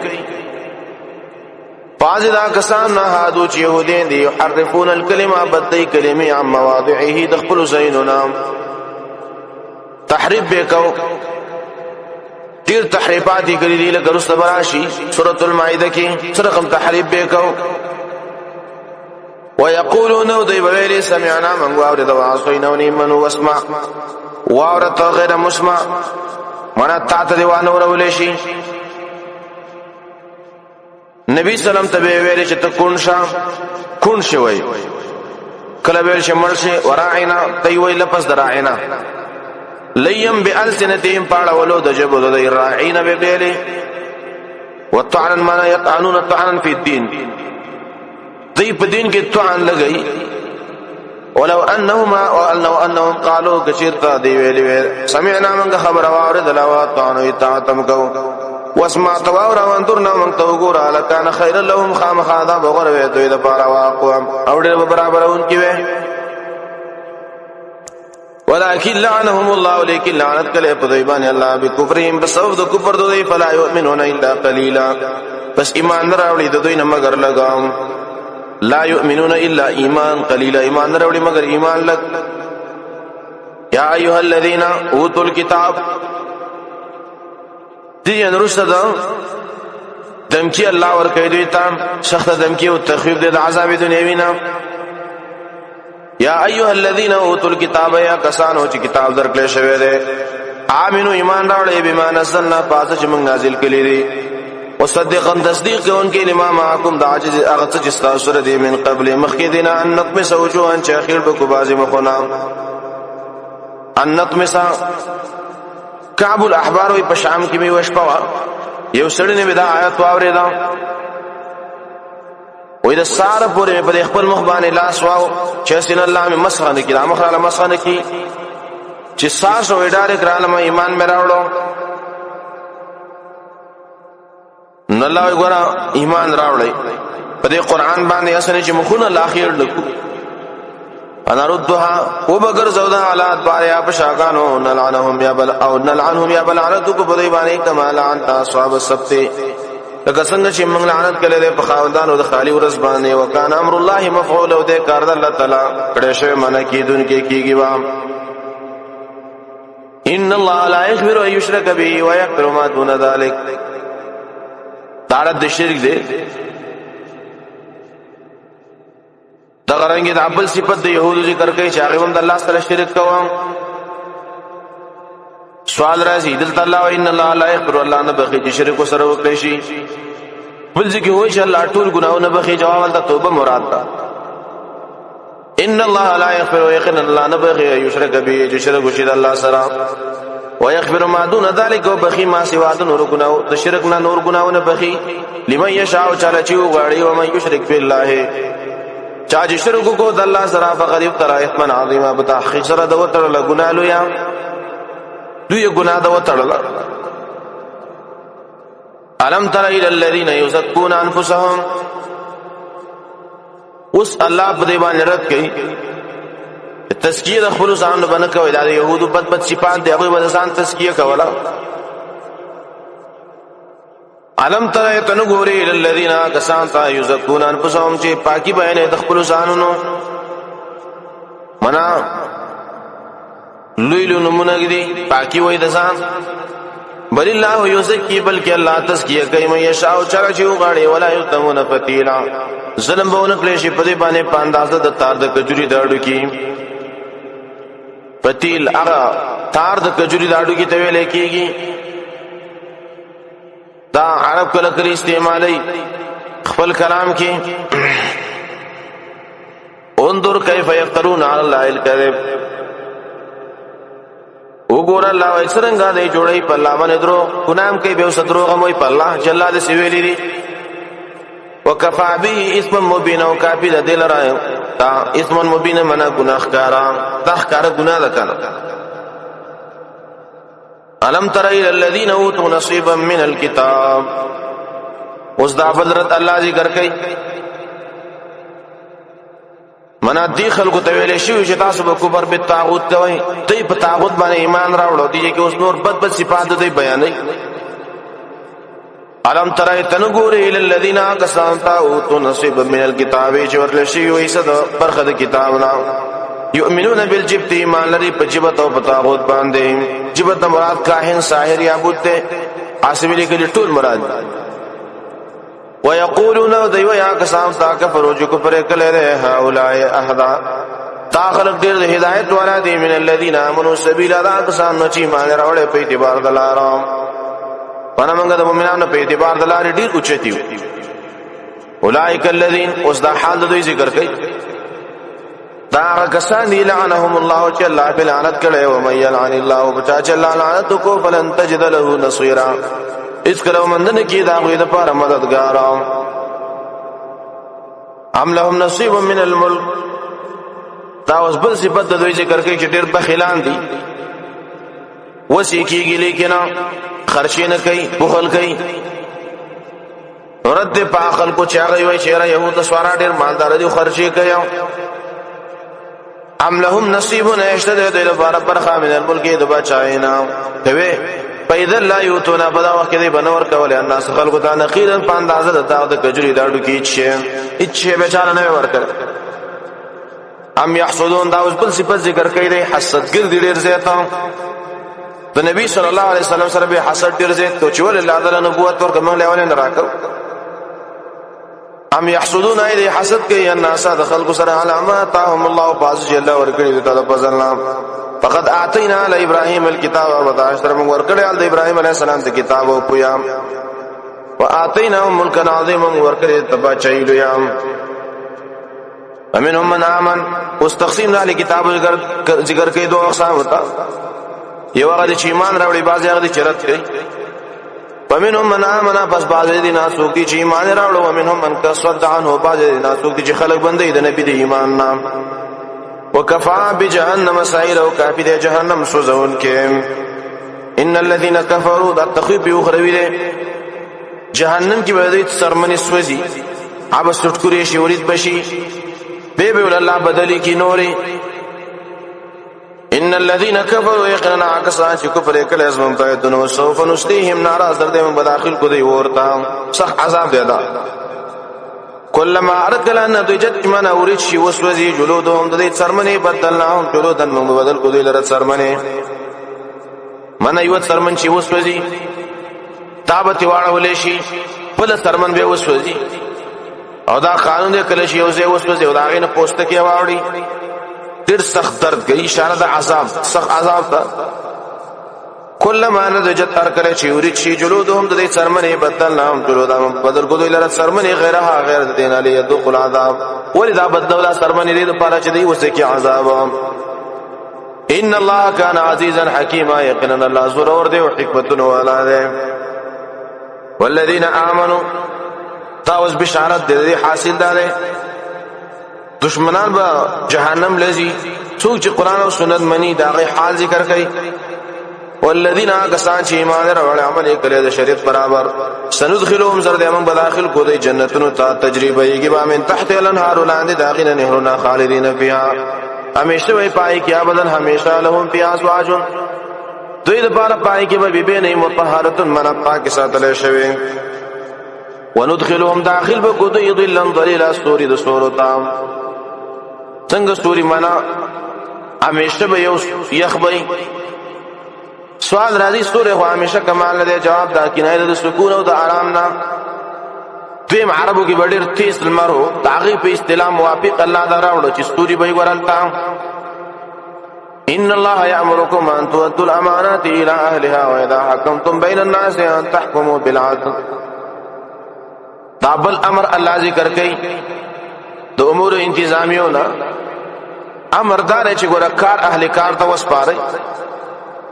فازدا کسان نه هادو چې يهودين دي يحرفون الكلمه بدای کلمې عن مواضعه د خپل زیننا تحریف به کو ډیر تحریفات کړي دي لکه رسل براشي سورۃ المائده کې سره کوم تحریف به کو ويقولون دی ویل سمعنا من واورد وعصينا ونمن واسمع واورد غیر مسمع منا تاته دیوانه ورول شي نبی سلام ته ویل چې ته کون شوي کله ویل چې مرشه وراعنا تی وی لپس دراعنا لیم بالسنتهم پاړه ولو د جبو د راعینا به ویل وطعن ما يطعنون طعنا في الدين دی په دین کې طعن لګئی ولو انهم قالوا كثيرا دی ویل سمعنا من خبر واورد لا طعنوا اطاعتم کو واسمع تواور وانظرنا من توغور لكان خير لهم خام خاذا بغور وی دوی د پاره واقوم او ډېر برابرون کی وی ولكن لعنهم الله لكن لعنت کله په دوی باندې الله بكفرهم بسبب د کفر دوی فلا يؤمنون الا قليلا بس ایمان راوړي د دوی نه مگر لګام لا يؤمنون الا ایمان قليلا ایمان راوړي مگر ایمان لګ یا ایها الذين اوتوا الكتاب دی انرشد دمکی الله ور کوي دوی ته سخت دمکی او تخویف د عذاب دنیوی نه یا ایها الذين اوتوا الكتاب یا کسانو چې کتاب درکړل شوی دی امنو ایمان راوړي بما نزلنا پاتې چې موږ نازل کړی دی وصدقا تصدیق کوونکې لما معكم د عاجز هغه چې تاسو سره دی من قبل مخکدنا ان نطمس وجوها چې اخر به بعض مخنا ان نطمس کعب الاحبار وی په شام کې می وشپوا یو سړی نه دا آیات واورېدا وې د سار پورې په خپل مخ باندې لاس واو چې سن الله می مسخنه کې را مخاله مسخنه کې چې ساس او ډایرک رالم ایمان مې راوړو نو الله ګورا ایمان راوړی په دې قران باندې اسنه چې مخونه لاخیر لکو انا ردها وبغر زودا على ادباریا پشاگانو نلعنهم یا بل او نلعنهم یا بل لعنت کو په دې باندې کما لعنت اصحاب السبت لکه څنګه چې موږ لعنت کړل په خاوندانو د خالی ورځ باندې وکانه امر الله مفعول او دې کار د الله تعالی کړه شوی منه کیدونکې کیږي وا ان الله لا يغفر ان يشرك به ويغفر ما دون ذلك دارت د شرک دی دا غرانګي د ابل صفت د يهودو ذکر کوي چې هغه هم د الله سره شرک کوي سوال راځي دلته الله او ان الله لا يغفر الله نه بخي چې شرک سره وکړي شي بل ځکه وایي چې الله ټول ګناونه بخي جواب د توبه مراد ده ان الله لا يغفر ويقين الله نه بخي يشرك به چې شرک وشي د الله سره ويغفر ما دون ذلك وبخي ما سوا د نور ګناو د شرک نه نور ګناونه بخي لمن يشاء چاله چې وغاړي او من يشرك بالله چا چې شرک کو د الله سره فقط افترا اثما عظیما بتحقیق سره د وتړل ګناه لویا دوی ګناه د وتړل الم تر الى الذين يزكون انفسهم اس الله په دې باندې رد کوي تزکیه د خپل ځان باندې کوي د يهودو بد صفات دی هغه باندې ځان تزکیه کولا علم تر تنغوري الذين كسانتا يزكون انفسهم چې پاکي بیان د خپل ځانونو منا لویلو نمونه دي پاکي وای د ځان بل الله يزكي بلکې الله تزکیه کوي مې شاو چر چې وغاړي ولا يتمون فتيلا ظلم بهونه کړی شي په دې باندې په اندازه د تار د کجوري داړو کې فتیل هغه تار د کجوري داړو کې ته ویل کېږي دا عرب کله کله استعمالي خپل کلام کې انظر كيف يفترون على الله الكذب وګور الله وسرنګا دې جوړي په الله باندې درو ګنام کوي به سترو غموي په الله جل دې سویلې دي وكفى به اسم مبين او کافی د دل را تا اسم مبين منا ګناهکارا تخکار ګناه ده کنه الم تر الى الذين اوتوا نصيبا من الكتاب اوس دا بدرت الله ذکر کوي منا دی خلکو ته ویل شي چې تاسو به کفر به طاغوت کوي دوی په طاغوت باندې ایمان راوړو دي چې اوس نور بد صفات دوی بیانوي الم تر تنغوري الى الذين اوتوا نصيبا من الكتاب چې ورل شي وي صد برخه د کتابنا یؤمنون بالجبت ایمان لري په جبت او په طاغوت باندې. جبت مراد کاهن ساحر یا بت ته عاصم لیکلي ټول مراد. ويقولون دیو یا کسان تا کفر جو کفر کله هؤلاء اهدا تا خلق ډیر هدایت والا دي من الذين امنوا سبيلا دا کسان چې ایمان راوړې په اعتبار د لارو پنامنګ د مؤمنانو په اعتبار د لارې ډیر اوچتیو. اولئک الذين اوس دا حال دوی ذکر کوي دا کسان دي لعنهم الله چې الله په لعنت کړي او مې لعن الله بچا چې الله لعنت کو فلن تجد له نصيرا اس کلو مندن کی دا غوی د پاره مددگار. ام لهم نصیب من الملک دا اوس بل صفت د دوی ذکر کوي چې ډېر بخیلان دي وسی کیږي لیکن خرچې نه کوي بخل کوي رد په عقل کو چاغي وي شهره يهود سوارا ډېر مالدار دي خرچې کوي. ام لهم نصیب نشته د لپاره برخه من الملک د بچاینا ته پیدا لا یوتونا بدا وخت دی بنور کول الناس خلق ته نقیرن په اندازه د تا د کجوري داړو کې اچ بیچاره نه ورکړ. ام يحسدون دا اوس بل صفت ذکر کوي دی حسدګر دي ډیر زیاته د نبی صلی الله علیه وسلم سره به حسد ډیر زیات تو چې ول الله تعالی نبوت ورکړم له اولین راکړ. ام يحسدون اي حسد کوي الناس د خلق سره علامات هم الله باز جل ورکړي د تعالی فضلنا. فقد اعطينا على ابراهيم الكتاب وتعشر من ورکړه ال ابراهيم عليه السلام ته کتاب او پویا واعطيناهم ملكا عظيما ورکړه تبا چایلو یام. ومنهم من امن واستقسمنا لكتاب ذکر کوي دوه اقسام وتا یو هغه چې ایمان راوړي بعض هغه چې رد کوي. ومنهم من امن پس بعض دي ناسو کې چې ایمان راوړو ومنهم من كصد عنه بعض دي ناسو کې چې خلق بندي د نبی د ایمان نام. وكفى بجهنم سعيرا وكافي د جهنم سوزون کې. ان الذين كفروا د تخيب اخروی له جهنم کې به سرمنی سوزي ابس ټکوري شي ورید بشي به ول الله بدلی کی نوري. ان الذين كفروا يقرنا عكسا چې کفر کله ازم ته دنو سوف نسليهم نار ازر دې بداخل کو دی ورتا سخت عذاب دیدا. کلما ارکل ان دوجت من اورید شي وسوځي جلودهم د دې سرمنه بدلناهم جلودن موږ بدل کو دی لره سرمنه من ایو سرمن شي وسوځي تابت واړول شي بل سرمن به وسوځي او دا قانون دې کله شي اوسه وسوځي او دا غینه پوسټ کې واوړي ډېر سخت درد کوي اشاره د عذاب سخت عذاب ته. کلما نضجت ارکل شي ورید شي جلودهم د دې سرمنه بدلناهم جلودهم بدل کو دی لره سرمنه غیرها غیر دین علی يذوق العذاب ولذا بدل سرمنه دې لپاره چې دی وسه کې عذاب. ان الله كان عزيزا حكيما يقينا الله زور اور دی او حکمت والا دی. والذین آمنوا تاوز بشارت دې حاصل ده دشمنان به جهنم لذي څوک چې قران او سنت منی داغه حال ذکر کوي. والذین آکسان چې ایمان راوړل عمل کړي د شریعت برابر سندخلهم زرد امن بداخل کو د جنتونو ته تجربه یې با من تحت الانهار لاندې داخله نهرنا خالدین فیها همیشه وي پای کې ابدن همیشه لهم فی ازواج دوی د بار پای کې به به نه مطهرات من پاک ساتل شوی. وندخلهم داخل به کو دوی ظلن ظلیلا سوري د سورتا څنګه سوري معنا همیشه به یو یخبی. سوال راځي سورې خو همیشه کمال نه جواب دا کنایه د سکون او د آرام نه. دویم عربو کې ډېر تیز لمرو داغه په اصطلاح موافق الله دا راوړو چې سوري به ورانتا. ان الله یامرکم ان تؤدوا الامانات الى اهلها واذا حكمتم بين الناس ان تحكموا بالعدل. دابل امر الله ذکر کوي د امور انتظامیو نه امر دار چې ګور کار اهل کار ته وسپاري.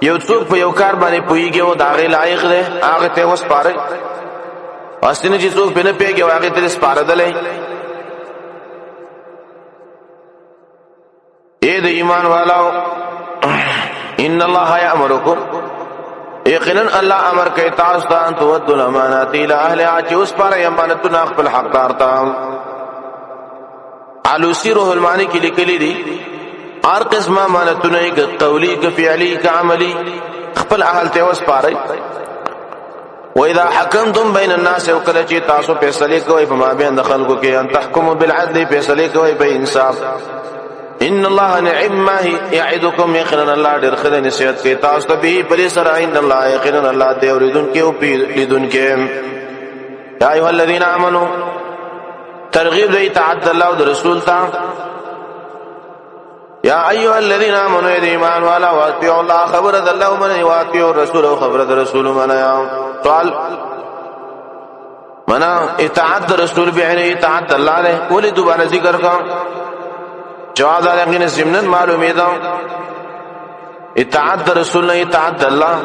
یو څوک په یو کار باندې پويږي او داغه لایق دی هغه ته وسپاري. واستنه چې څوک په نه پیږي هغه ته سپاردلې. اے د ایمان والو ان الله یامرکم یقینا الله امر کوي تاسو ته ان تودوا الامانات الى اهلها چې اوس پر امانتونه خپل حقدار ته. علوسی روح المانی کې لیکلي دي هر قسمه امانتونه کې قولی کې فعلی کې عملی خپل اهل ته اوس پاره. واذا حكمتم بين الناس وکله چې تاسو فیصله کوئ په مابین د خلکو کې ان تحکموا بالعدل فیصله کوئ په انصاف. ان الله نعم ما يعدكم يقينا الله ډېر ښه نصیحت کوي تاسو ته به پرې سره ان الله يقينا الله دې اوریدونکي او لیدونکي. یا ایها الذين امنوا ترغیب د اطاعت الله او رسول ته. یا ایها الذين امنوا ایمان والا واطیعوا الله خبر الله من واطیعوا الرسول خبر الرسول من. سوال منا اطاعت رسول بعین اطاعت الله له ولې دوباره ذکر کا؟ جواب دا یقین ضمن معلومه ده اطاعت رسول نه اطاعت الله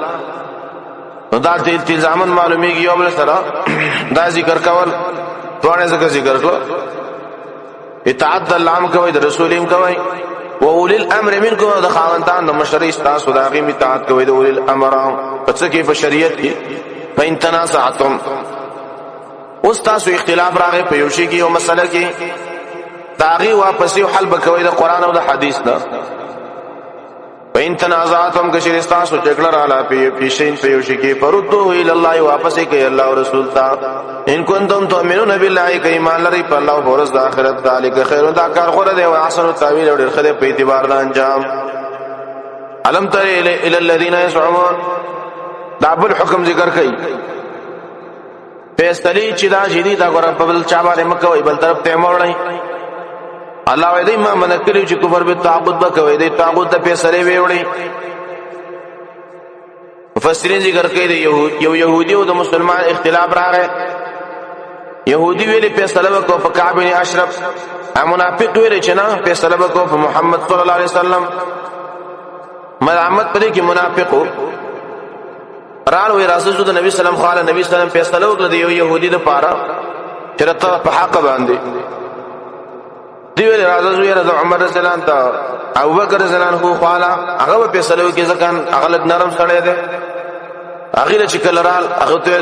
نو دا التزامن معلومیږي یو بل سره دا ذکر کول دوه ذکر کړو اطاعت الله هم کوي د رسول هم کوي و اولي الامر منکم د خاوندان د مشرع تاسو دا غي اطاعت کوي د اولي الامر پس کې په شریعت کې فین تنازعتم اوس تاسو اختلاف راغی په یو شی کې یو مسله کې داغي واپس یو حل بکوي د قران او د حدیث نه. فین تنازعتم که شری تاسو جګړه رااله په شین په یو شی کې پردو الی الله واپس کوي الله او رسول ته. ان کنتم تؤمنون بالله که ایمان لري په الله او ورځ د آخرت ذالک خیر دا کار غوړه دی او احسن التاویل او ډېر خدای په اعتبار د انجام. علم تر الی الذین یزعمون دا بل حکم ذکر کوي فیصله چې دا جدي دا غره په بل چا باندې مکوې بل طرف ته موړی الله وایي ما منکرې چې کفر به تعبد وکوي د تعبد ته فیصله ویوړي. مفسرین ذکر کوي د یو يهودي او د مسلمان اختلاف راغی. يهودي ویلي فیصله وکړه په کعب بن اشرف منافق ویلي چې نه فیصله وکړه په محمد صلی الله علیه وسلم. ملامت پرې کې منافقو رال وی رسول د نبی سلام خاله نبی سلام فیصله وکړه د یو يهودي د پاره چې راته په حق باندې دی ویل راځو یې د عمر رضی الله عنه او بکر رضی الله عنه خاله هغه فیصله وکړي ځکه هغه نرم سره دی هغه چې کله رال هغه ته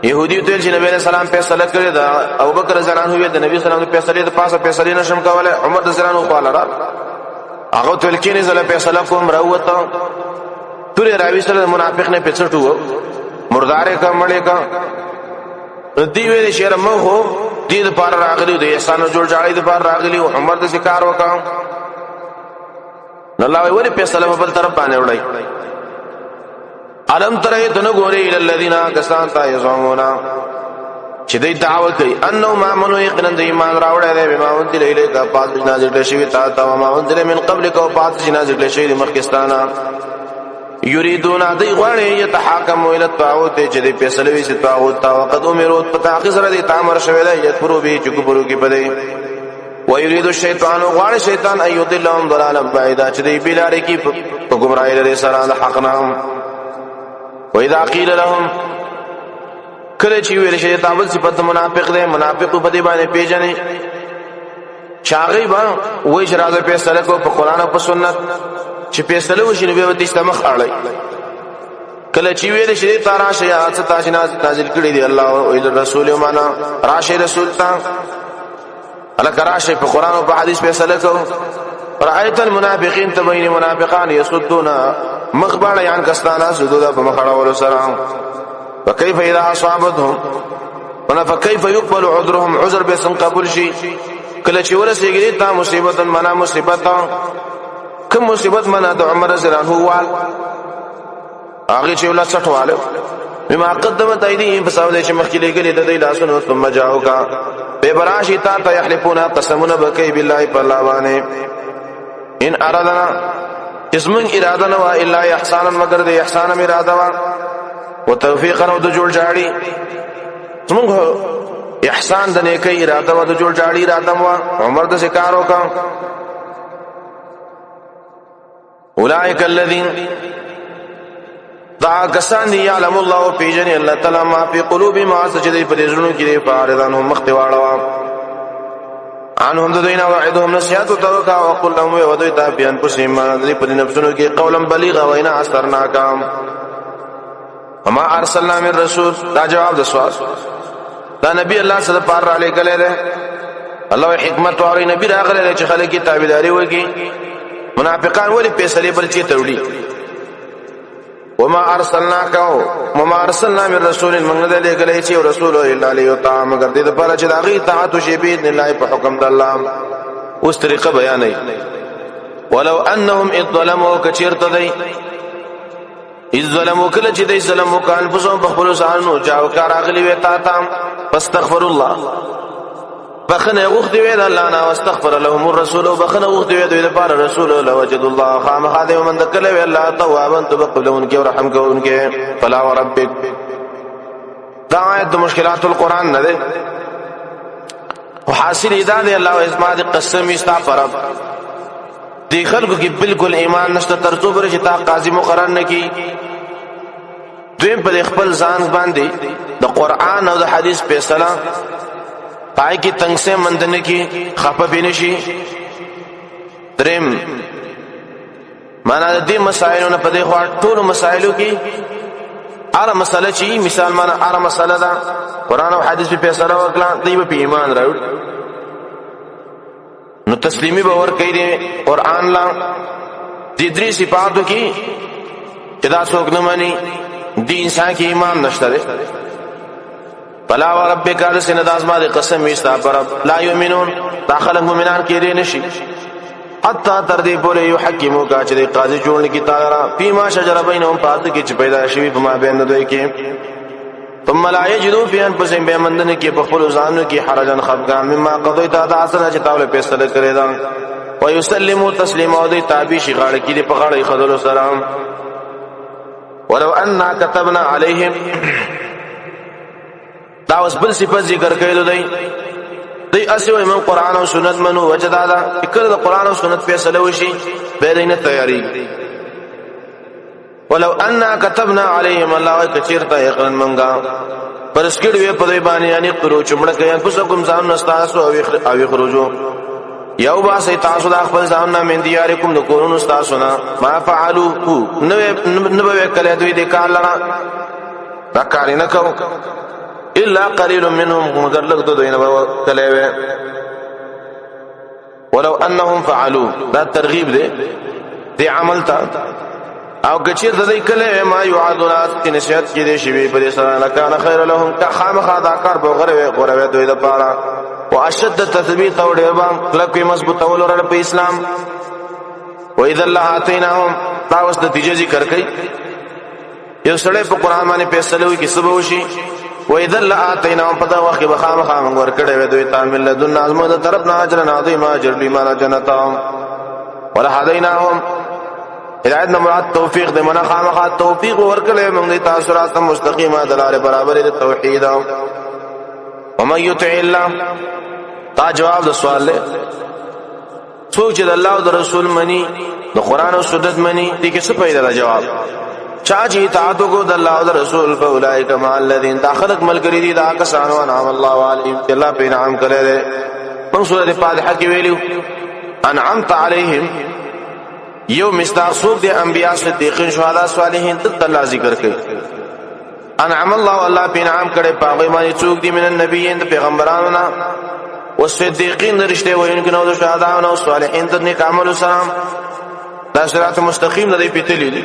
يهودي ته چې نبی سلام فیصله کړی دا او بکر رضی الله عنه د نبی سلام د فیصله د پاسه فیصله نشم کوله عمر رضی الله عنه خاله را هغه ته کینې زله فیصله کوم راوته تورې راوي سره منافق نه پڅټو مردارې کا مړې کا دی ویل شهر مو هو دې د پار راغلی د احسان جوړ جاړي د پار راغلی او عمر د ذکر وکاو نو الله وی فیصله په بل طرف باندې وړي. علم ترى دنه ګوري ال الذين كسان تا يزعمون چې دوی دعوه کوي انه ما منو یقینا د ایمان راوړی دی بما انزل الیک پاس نازل شوی تا تا ما انزل من قبلک او پاس نازل شوی مخکستانه یریدون ادی غواړي یتحاکموا الی الطاغوت چې د فیصله وی چې طاغوت تا وقد امروا بتعقیز سره د تامر شوی دی یذکروا به چې کوبرو کې بده و یرید الشیطان غواړي شیطان ایذلهم ضلالا بعیدا چې د بیلاره کې په گمراهی لري سره د حق نام. و اذا قیل لهم کله چې ویل شي تابل صفات منافق دی منافق په دې باندې پیژنې چاغي با وای شرازه فیصله کو په قران او په سنت چې فیصله وشي نو به د استمخ اړای کله چې ویل شي تارا شیا څه تاسو نازل کړی دی الله او رسول معنا راشه رسول تا الله کراشه په قران او په حدیث فیصله کو. رایت المنافقین تبین منافقان یسدون مخبر یان کستانا سدود په مخړه ور سره وكيف اذا اصابتهم فكيف يقبل عذرهم عذر به سن قبول شي کله چې ورسېږي تا مصیبت منا مصیبت کوم مصیبت منا د عمر رضی الله عنه وال هغه چې ولا سټواله بما قدمت ايديهم فساوده چې مخکې لګلې د دې لاسونو ثم جاءوا به براشي تا ته يحلفون قسمنا بكي بالله بالله ان ارادنا اسمن اراده نو الا احسانا مگر د احسان اراده وا وتوفيقا او د جوړ جاړي څنګه احسان د نیکي اراده وا د جوړ جاړي اراده وا عمر د شکار وکا. اولئک الذین دا کسان دی علم الله فی جن الله تعالی ما فی قلوب ما سجدی پر زړونو کې فارضان هم مختواړه عنهم ددینا وعدهم نصیحت توکا وقل لهم ودی تابعن پسیم ما دې پر نفسونو کې قولا بلیغا وینا اثرنا کام وما ارسلنا من رسول دا جواب د سوال دا نبی الله صلی الله علیه و آله الله حکمت او نبی راغله چې خلک کی تابعداري وکي منافقان ولی فیصله بل چی توړي. وما ارسلنا من رسول من ذا لګلې چې رسول الا علیه تعالی مگر دې پر چې داغي اطاعت شی باذن الله په حکم د الله اوس طریقه بیانې ولو انهم اذ ظلموا كثيرت دی اذ ظلموا کله چې دی ظلم وکړ په ځو بخبلو ځانو جاو کار اغلی وې تا تام فاستغفر الله بخنه غوښتي وې د الله نه واستغفر لهم الرسول بخنه غوښتي وې د بار رسول الله وجد الله خام خادم من ذکر وې الله توابا تقبلون کې او رحم کوونکې فلا وربک دا آیت د مشکلات القرآن نه ده وحاصل ادا دی الله اسما د قسم استا پرب دی خلکو کې بالکل ایمان نشته ترڅو پر چې تا قاضي مقرر نه کی دوی په خپل ځان باندې د قرآن او د حدیث فیصله پای کې تنگ سے مندنه کی خپه بنشي درم معنا د دې مسائلو نه په دې خوا ټول مسائلو کې اره مسله چې مثال معنا اره مسله ده قرآن او حدیث په فیصله وکړه دوی په ایمان راوړ نو تسلیمی باور کوي دي قرآن لا دې درې صفاتو کې چې دا څوک نه مانی دې انسان کې ایمان نشته ده فلا وربک السن دازما دې قسم ایستا پر لا یؤمنون داخله مومنان کې دې نشي حتا تر دې پورې یو حکیمو کا چې قاضي جوړل کی تعالی را فيما شجر بینهم پات کې چې پیدا شوی په ما بین دوی کې ثم لا یجدوا فی انفسهم بمندن کې په خپل ځانو کې حرجن خفقان مما قضیت دا اثر چې تاسو فیصله کړی دا ويسلموا تسلیما او دې تابع شي غاړه کې دې په غاړه خذل سلام ولو ان كتبنا عليهم دا اوس بل صفات ذکر کړي دی اسوي من قرآن او سنت منو وجدادا فکر د قرآن او سنت فیصله وشي به دینه تیاری ولو ان كتبنا عليهم الله کثیرتا یقین منغا پرسکړ وی په دی باندې یعنی قرو چمړه کوي په کوم ځان نستاسو او خروجو یو با سي تاسو د خپل ځان نه من دیارکم د کورونو استاسو نه ما فعلوا نو کله دوی د کار لرا دا کار نه کو الا قليل منهم مگر لګ دوی نه کله ولو انهم فعلوا دا ترغیب دی عمل تا او کچیر د دې کله ما یعادنا چې نشات کې دي شی په دې سره لکان خیر لهم که خامخا دا کار به غره دوی د پاره واشد تثبیت او ډیر باندې کلک مضبوط اول په اسلام و اذا الله اتیناهم دا واس نتیجه ذکر کړي یو سړی په قران باندې فیصله وکړي سبا وشي و اذا الله اتیناهم په دا وخت به خامخا ور کړي دوی تعامل لدن اعظم د طرف نه اجر عظیم اجر بما جنتهم ولا هدیناهم هدایت نه مراد توفیق د منا خامخا توفیق ورکړي موږ د تاثرات مستقیمه دلاره برابر د توحید ومن یطع الله دا جواب د سوال له سوچ د الله او د رسول منی د قران او سنت منی دي کې څه پیدا جواب چا چې اطاعت کو د الله او د رسول فاولائک مع الذین داخلك ملګری دي دا کسانو انعام الله علیهم الله په انعام کړي په سورۃ فاتحه کې ویلو انعمت علیهم یو مصداق سوق دي انبیاء صدیقین شهدا صالحین ته الله ذکر کوي انعم الله الله په انعام کړي پاغه باندې څوک دي من النبیین د پیغمبرانو نه او صدیقین رشته وینکو نو د شهداء او صالحین ته نیک عمل سلام دا صراط مستقیم نه دی پیتلی دي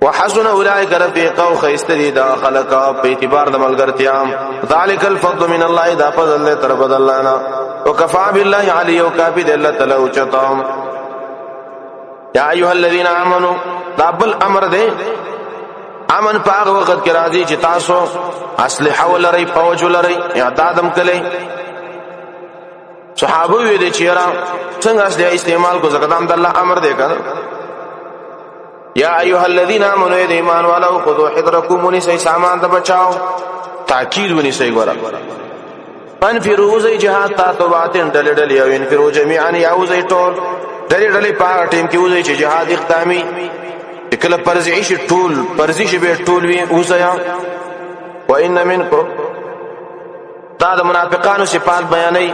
وحسن اولئک رفیقا خیستری دا خلق په اعتبار د ملګرتیا ذالک الفضل من الله دا فضل له طرف الله نه وکفى بالله علی او کافی د الله تعالی او چتام یا ایها الذین آمنوا دا بل امر دی امن پاغ وخت کې راځي چې تاسو اسلحه ولرئ فوج ولرئ اعدادم کړئ صحابه وی دي چې را څنګه اسلحه استعمال کو زکدام د الله امر دی کنه یا ایها الذین آمنوا ایمان والو خذوا حذرکم ونسئ سامان د بچاو تاکید ونسئ ګره انفروا زي جهاد تا توباتن ډلې ډلې او انفروا جميعا یا زي ټول ډلې ډلې په ټیم کې وځي چې جهاد اختامي کله پرځي شي ټول پرځي شي به ټول وي اوسیا وان منکم دا د منافقانو صفات بیانې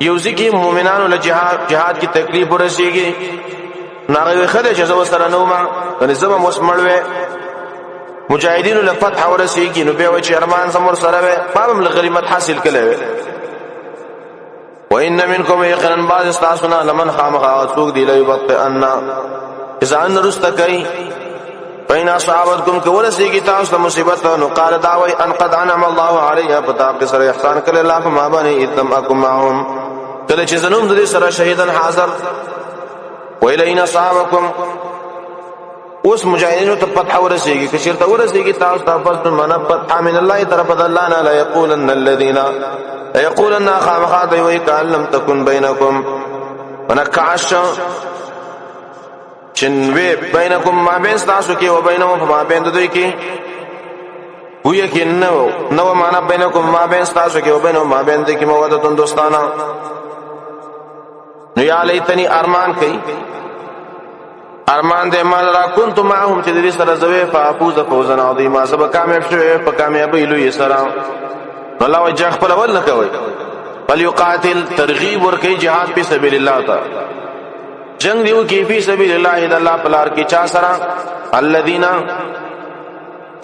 یو ځکه مؤمنانو له جهاد کی تکلیف ورسیږي ناغه خله چې زو سره نو ما نظام مسمړوي مجاهدینو له فتح ورسیږي نو به و چې ارمان سمور سره وي پام له غنیمت حاصل کړي وان منکم یقینا بعض استاسنا لمن خامخا سوق دی لوي وقت ان اذا ان رستکای فإن أصابتكم كورسيږي تاسو ته مصیبت نو قال دعوی ان قد انعم الله علي پتا په سره احسان کړي الله په ما باندې اتم اكم معهم کله چې زنوم د سره شهیدن حاضر ویلین اصابکم اوس مجاهدینو ته فتح ورسیږي که چیرته ورسیږي تاسو ته فضل من فتح من الله طرف الله نه لا يقولن الذين يقولن خامخات وي کان لم تكن بينكم ونكعش چنوي بينكم ما بين تاسو کې او بينهم ما بين دوی کې وی کې نو معنا بينكم ما بين تاسو کې او بينهم ما بين دوی کې مودتون دوستانه نو یا لیتنی ارمان کوي ارمان دې مال را كنت معهم چې دې سره زوی فافوز فوزا عظیما سبا کامیاب شوی په کامیابی لوی سره الله وجه خپل ول نه کوي بل یقاتل ترغیب ور کوي jihad په سبیل الله تا جنگ دیو کی فی سبیل الله د الله په لار کې چا سره الذين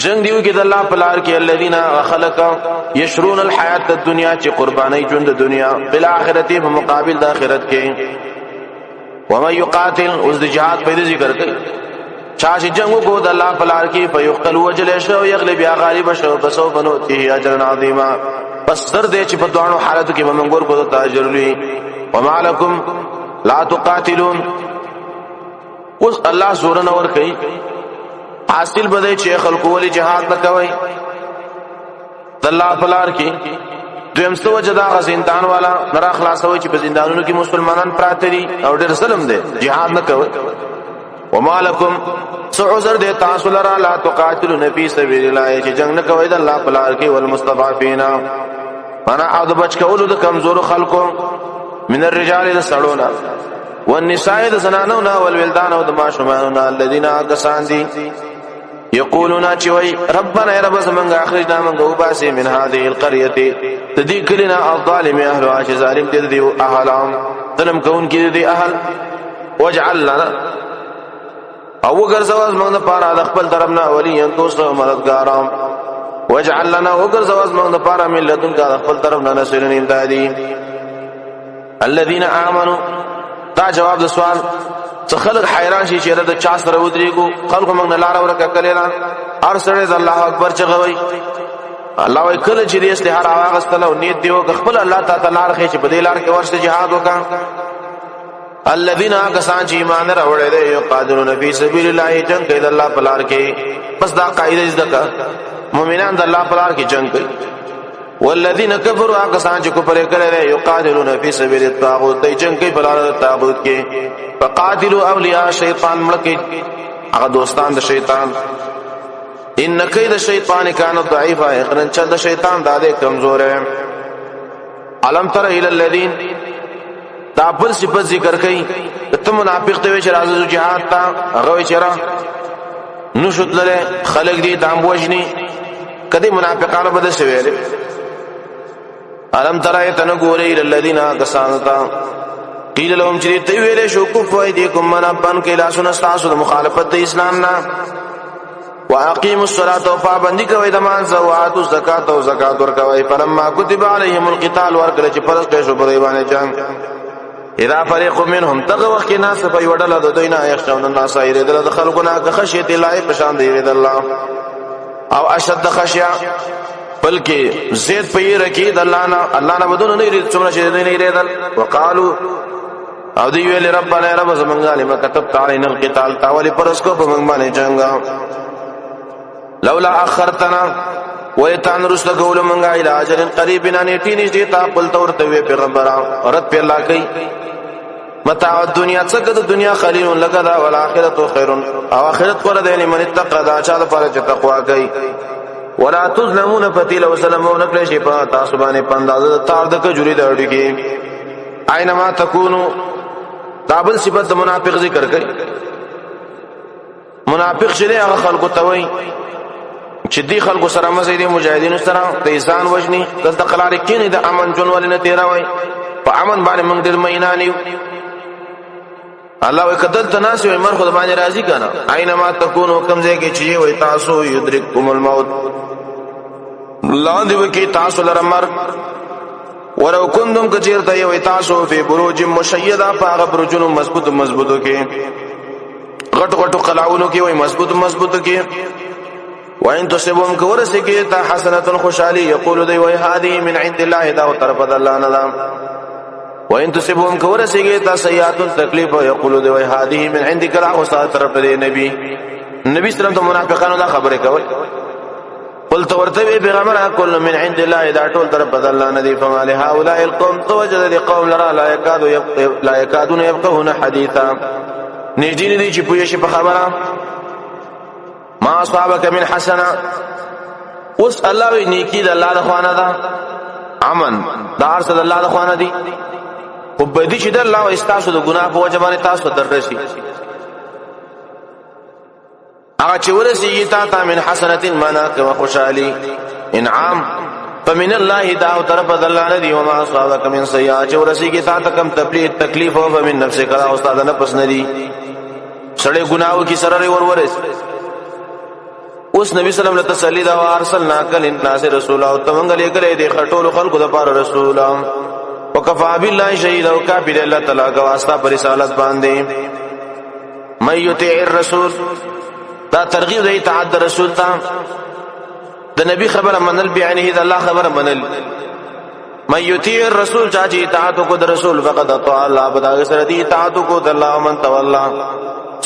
جنگ دیو کی د الله په لار کې الذين خلق یشرون الحیات الدنیا چې قربانی ژوند د دنیا بل اخرت په مقابل د اخرت کې ومن يقاتل اوس د جهاد په ذکر کوي چا چې جنگ کو د الله په لار کې فیقتل وجل شو یغلب یا غالب شو بسو بنوته اجر عظیما پس در دې چې په دوانو حالت کې موږ ګور کو ته اجر لري وما لكم لا تقاتلون اوس الله زور نه ور کوي حاصل بده چې خلق ول جهاد نه کوي د الله په لار کې دویم څه وجدا غزندان والا نرا خلاصوي چې په زندانونو کې مسلمانان پراته دي او ډېر ظلم دي jihad نه کوي وما لكم سعذر دي تاسو لرا لا تقاتلون في سبيل الله چې جنگ نه کوي د الله په لار کې والمستضعفين انا عبد بچ کولو د کمزور خلکو من الرجال السړونا والنساء الزنانونا والولدان او د ماشومانو الذين اغسان دي یقولون چوي ربنا يا رب زمنګ اخرجنا من غوباسي من هذه القريه تدي كلنا الظالم اهلها ظالم دي اهلهم ظلم كون کې دي اهل واجعل لنا او ګرځواز موږ نه پاره د خپل طرفنا ولي دوست او مددګارام واجعل لنا او ګرځواز موږ نه پاره ملتون کا خپل طرفنا نصرن امدادي الذين امنوا دا جواب د سوال څه خلک حیران شي چې د چا سره ودرېګو خلکو موږ نه لار ورکه کړل هر سره د الله اکبر چغوي الله وای کله چې دې استهار واغستل او نیت دیو خپل الله تعالی لار خې چې په دې لار کې ورسته jihad وکا الذين كسان چې ایمان راوړل دي یقاتلون فی سبیل الله جنگ کوي د الله په لار کې بس دا قاعده ځکه مؤمنان د الله په لار کې جنگ کوي والذین کفروا كسان چې کفر کړي یقاتلون فی سبیل الطاغوت دی جنگ کوي په لار د طاغوت کې فقاتلوا اولیاء شیطان ملکی هغه دوستان د شیطان ان کید الشیطان کان ضعیفا اقرن چا د شیطان د کمزور ہے علم تر الی الذین دا بل صفت ذکر کئ ته منافق ته چې راځو jihad تا هغه چیرې نو شتلله خلق دي دام وجنی کدی منافقانو بده شویل علم تر ایتن ګورې الی الذین کسانتا قیل لهم چې ته ویلې شو کفوا ایدیکم من ابن کې لا سن استاسو مخالفت د اسلام نه واقیموا الصلاة وپابندی کوي د مانځه او اتو زکات او زکات ورکوي فلما كتب عليهم القتال ورکل چې پرځ کې شو په باندې جنگ اذا فريق منهم تغوا کې ناس په وډل د دوینا یخشون الناس ایرد د خلقنا خشیت الله پشان دی د الله او اشد خشیا بلکې زید په رکی د الله نه بدون نه لري څومره چې نه لري وقالو او دی ویل ربنا رب زمنګ لما كتبت علينا القتال تاولي پرس کو په موږ باندې جنگ لولا اخرتنا ويتان رسل قول منغا الى اجل قريب نيټي نشي تا قل تورته وي پیغمبر اورت په الله کوي متاع الدنيا څنګه د دنیا خلیل لګدا ول اخرت خير او اخرت ور ده لمن اتقى دا چا د پاره چې تقوا کوي ولا تظلمون فتيل وسلمون کله شي په تاسو باندې پندازه تار د کجوري د اړي کې اينما تکونو دابل صفات منافق ذکر کوي منافق شله هغه خلق توي چې دی خلکو سره مزيدي مجاهدینو سره د ځان وجني د قلار کینې د امن جون ولنه تیراوي په امن باندې موږ ډېر مینانی الله وکدل تناس وي مرخ د باندې راضي کنه اينما تکونو کمزې کې چي وي تاسو یدرککم الموت لاندې وکي تاسو لره مرګ ولو كنتم كثير ته وي تاسو په بروج مشيده په برجونو مضبوطو کې غټ غټ قلاونو کې وای مضبوط کې وان تصبهم كورسك تا حسنه خوشالي يقول دي وای هذه من عند الله دا طرف الله نظام وان تصبهم كورسك تا سيئات تکلیف يقول دي وای هذه من عندك لا استاد طرف دي نبی صلی الله منافقانو دا خبره کوي قلت ورتبي بغمر كل من عند الله دا ټول طرف الله ندي فما لهؤلاء القوم توجد لقوم لا يكادون يفقهون حديثا نجدين دي چې پوهې شي په خبره ما اصحابك من حسنه اوس الله وی نیکی د الله د خوانه ده امن دا ارشد الله د خوانه دي خو بدی چې د الله او استاسو د ګناه په وجه باندې تاسو دررشي هغه چې ورسیږي تا من حسنه مناقب خوشالي انعام فمن الله دا او طرف د الله ندي وما اصحابك من سيئات چې ورسیږي تا کم تکلیف او فمن نفسك را استاد نه پس ندي سړی ګناو کی سره ورورس اوس نبی صلی الله علیه وسلم تسلی دا ارسلنا کل الناس رسولا او تمنګ لګلې د خټول خلقو د پاره رسولا وکفا بالله شهید او کافر الله تعالی کا واسطه پر رسالت باندې مَن يُطِعِ الرسول دا ترغیب د اطاعت رسول ته د نبی خبره منل بعینه د الله خبره منل مَن يُطِعِ الرسول چې اطاعت کو د رسول فقد اطاع الله بدا سره دی اطاعت کو د الله من تولا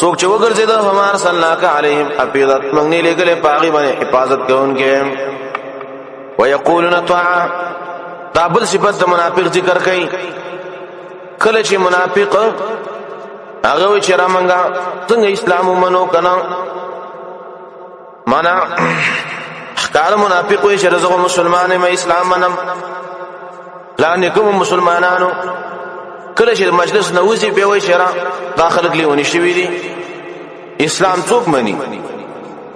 څوک چې وګرځیدا همار سناک علیهم حفیظت مغنی لګلې پاغي باندې حفاظت کوونکې ويقولون طاعه تابل صفات د منافق ذکر کوي کله چې منافق هغه وی چې رامنګا څنګه اسلام ومنو کنه معنا کار منافق وی چې رزق مسلمان ما اسلام منم لا نکوم مسلمانانو کله چې مجلس نوځي به وای شرع داخل کلیونی شوی دي اسلام څوک مني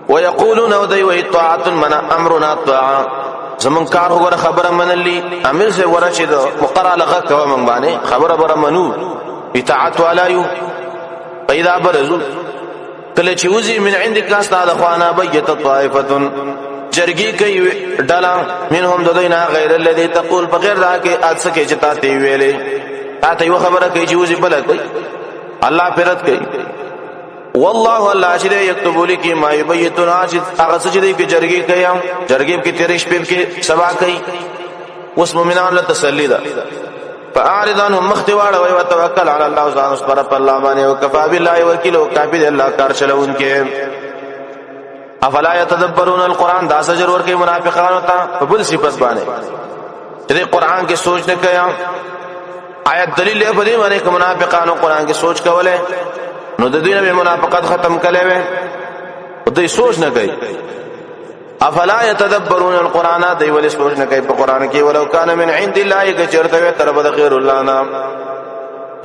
ويقولون ودای وای طاعت من امرنا طاعه زمون کار وګړه خبره منلی امیر سے ورشد مقرر لغه کوي من باندې خبره بر منو اطاعت علایو پیدا برزو کله چې وزي من عندك استاد اخوانا بيت طائفه جرګي کوي ډالا منهم ددینا غیر الذي تقول بغیر دا کې اڅکه چتا تی ویلې تا یو خبره کوي چې وزي بل کوي الله پرد کوي والله الله چې یكتب لك ما يبيتون هغه څه چې کې جرګي کوي جرګي کې تیرش په کې سبا کوي اوس مؤمنان له تسلی ده فاعرض عنهم مختواړه او توکل على الله ځان سپاره په الله باندې او کفا بالله وکیل او کافی الله کار چلون کې افلا يتدبرون القران دا سجر ور کې منافقانو ته په بل صفات باندې چې قران کې سوچ نه کوي آیت دلیل په دې باندې کوم منافقانو قران کې سوچ کوله نو د دې نه منافقت ختم کړي وي او دوی سوچ نه کوي افلا يتدبرون القران دوی ولې سوچ نه کوي په قران کې ولو کان من عند الله کچرته طرف د خیر الله نام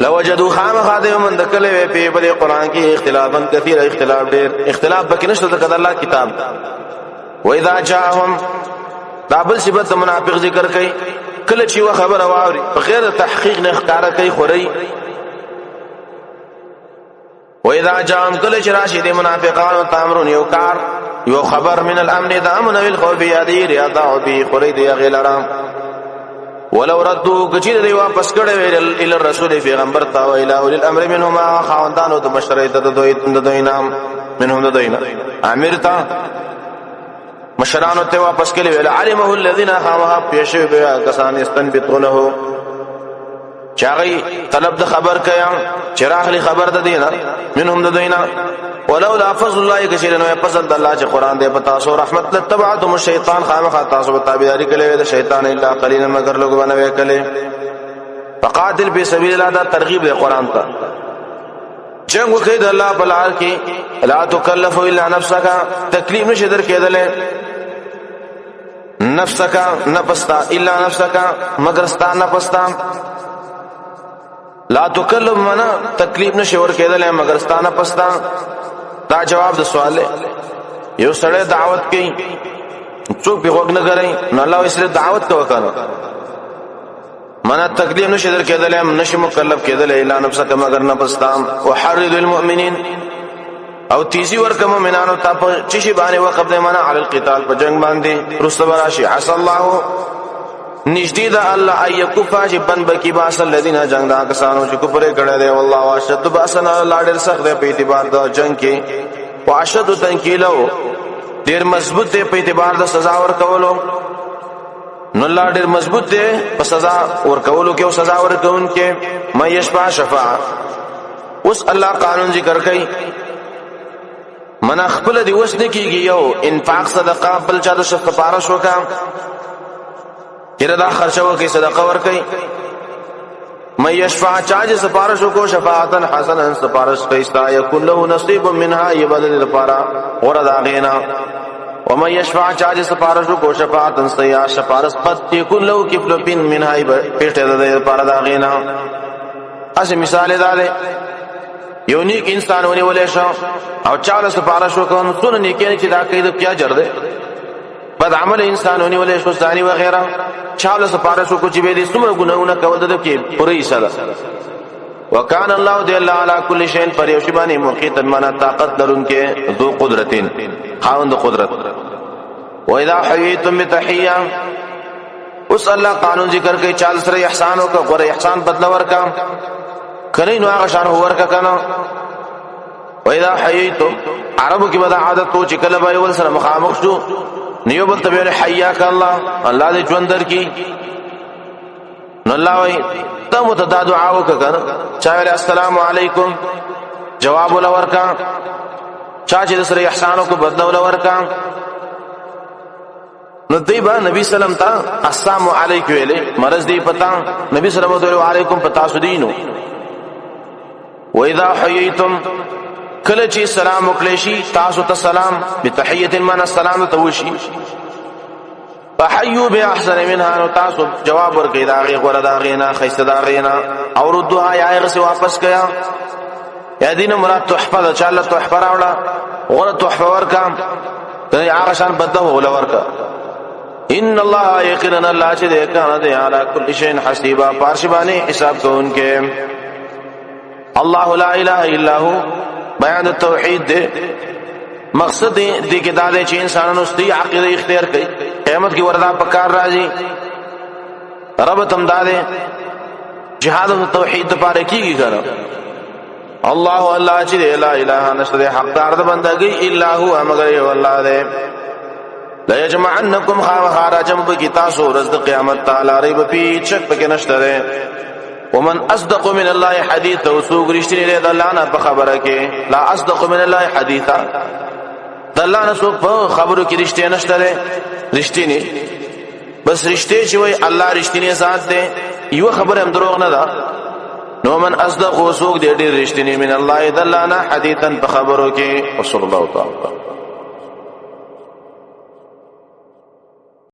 لوجدوا خامخ د من دکله په بل قران کې اختلافا كثير اختلاف ډېر اختلاف بکې نشته د الله کتاب و اذا جاءهم دابل صفات منافق ذکر کوي کله چې و خبر واوري بغیر تحقیق نه ښکارا کوي خوري و اذا جاءهم کله چې راشي د منافقانو تامرون یو کار یو خبر من الامن دامن بالخوف یادی رضا به خوري دی غلرام ولو ردوا کچې دی واپس کړي ال الرسول پیغمبر تا او الى اول الامر منهما خواندانو د مشرعیت د دوی نام منهم د دوی امیر تا مشرانو ته واپس کړي ویل علمه الذين خامها پیښوي بیا کسان استنبطونه چاغي طلب د خبر کيا چراغلی خبر د دینه منهم د دوینا ولولا فضل الله کشرنو فضل الله چې قران دې پتا سو رحمت لتبعتم الشیطان خامخ تاسو تابعداري کړي د شیطان الا قليلا مگر لوګ باندې کړي فقاتل فی سبیل الله دا ترغیب د قران ته جنگ وکړه د الله بلال کې لا تکلف الا نفسك تکلیف نشه در کېدل نفسك نفستا الا نفسك مگر ستا نفستا لا تکلم منا تکلیف نشه ور کېدل مگر ستا نفستا دا جواب د سوال یو سره دعوت کوي څوک به وګ نه کوي نو الله یې سره دعوت کوي کنه منا تکلیف نشه در کېدل نشه مکلف کېدل الا نفسك مگر نفستا وحرض المؤمنين او تیزی ورکه مؤمنانو ته په چشي باندې وقف دې معنا علی القتال په جنگ باندې رسول راشي عسى الله نشدید الله ايكفا چې بن بکی باس الذين جنگ دا کسانو چې کفر کړه دی والله واشد باسن الله ډېر سخت دی په اعتبار د جنگ کې واشد تنکیلو ډېر مضبوط دی په اعتبار د سزا ورکولو نو الله ډېر مضبوط دی په سزا ورکولو کې او سزا ورکون کې مې یشفع شفاعه اوس الله قانون ذکر کوي من خپل دی وس نه کیږي یو انفاق صدقه بل چا د سفارش وکا چیرې دا خرچو کې صدقه ور کوي مې یشفع چاج سفارش کو شفاعتن حسنا سفارش کیستا یکن له نصیب منها یبدل لپاره اور دا غینا ومن یشفع چاج سفارش کو شفاعتن سیا سفارش قد یکن له کفل بن منها پیټه د لپاره دا غینا اس مثال دا ده یو نیک انسان ونی ولې شو او چاله سفارش وکون سن نیکه چې دا کید کیا جر ده بد عمل انسان ونی ولې شو ثاني وغيرها چاله سفارش کو چې به دې څومره ګناونه کول د کې پوره ایساله وکانه الله دې الله علی کل شیء پر یو شی باندې محیط منا طاقت درونکې ذو قدرتین خاوند قدرت و اذا حییتم بتحیه اس الله قانون ذکر کوي چال سره احسان او غره احسان بدل ورکا کنه نو هغه شان ورکا کنه و اذا حییتم عربو کې بد عادت تو چې کله به ول سره مخامخ شو نیو بل تبه حیاک الله الله دې ژوند در کی نو الله وای ته متدا دعا وکړه چا ویل السلام علیکم جواب ول ورکا چا چې سره احسان کو بدل ول ورکا نو دیبا نبی سلام تا السلام علیکم ویلې مرز دی پتا نبی سلام علیکم پتا سدینو و اذا حییتم کله چې سلام وکړی تاسو ته سلام بتحیه من السلام توشي فحیوا باحسن منها نو تاسو جواب ورکړئ دا غي غره دا غینا خیسه دا غینا او ردوها یا غسه واپس کیا یا دین مراد تحفه دا چاله تحفه راوړه غره تحفه ورکا ته هغه شان بده ولا ورکا ان الله یقینا الله چې ده کنه ده علی کل شیء حسیبا پارشبانی حساب کوونکې الله لا اله الا هو بیان التوحید دے مقصد دې کې دا دی چې انسانانو ستې عقیده اختیار کړي قیامت کې وردا پکار راځي رب تم دا دی جهاد او توحید لپاره کیږي ګره الله چې لا اله نشته حقدار د بندګي الا هو مگر یو الله دی لا یجمعنکم خارجم بکتاسو رزق قیامت تعالی ریب پی چک پکې نشته ومن اصدق من الله حديثا وسوق رشتنی له الله نه په خبره کې لا اصدق من الله حديثا د الله نه سو په خبرو کې رښتیا نشته رښتینی بس رښتیا چې وای الله رښتینی ذات دی یو خبره هم دروغ نه ده نو من اصدق وسوق دې ډېر رښتینی من الله د الله نه حديثا په خبرو کې وصلی الله تعالی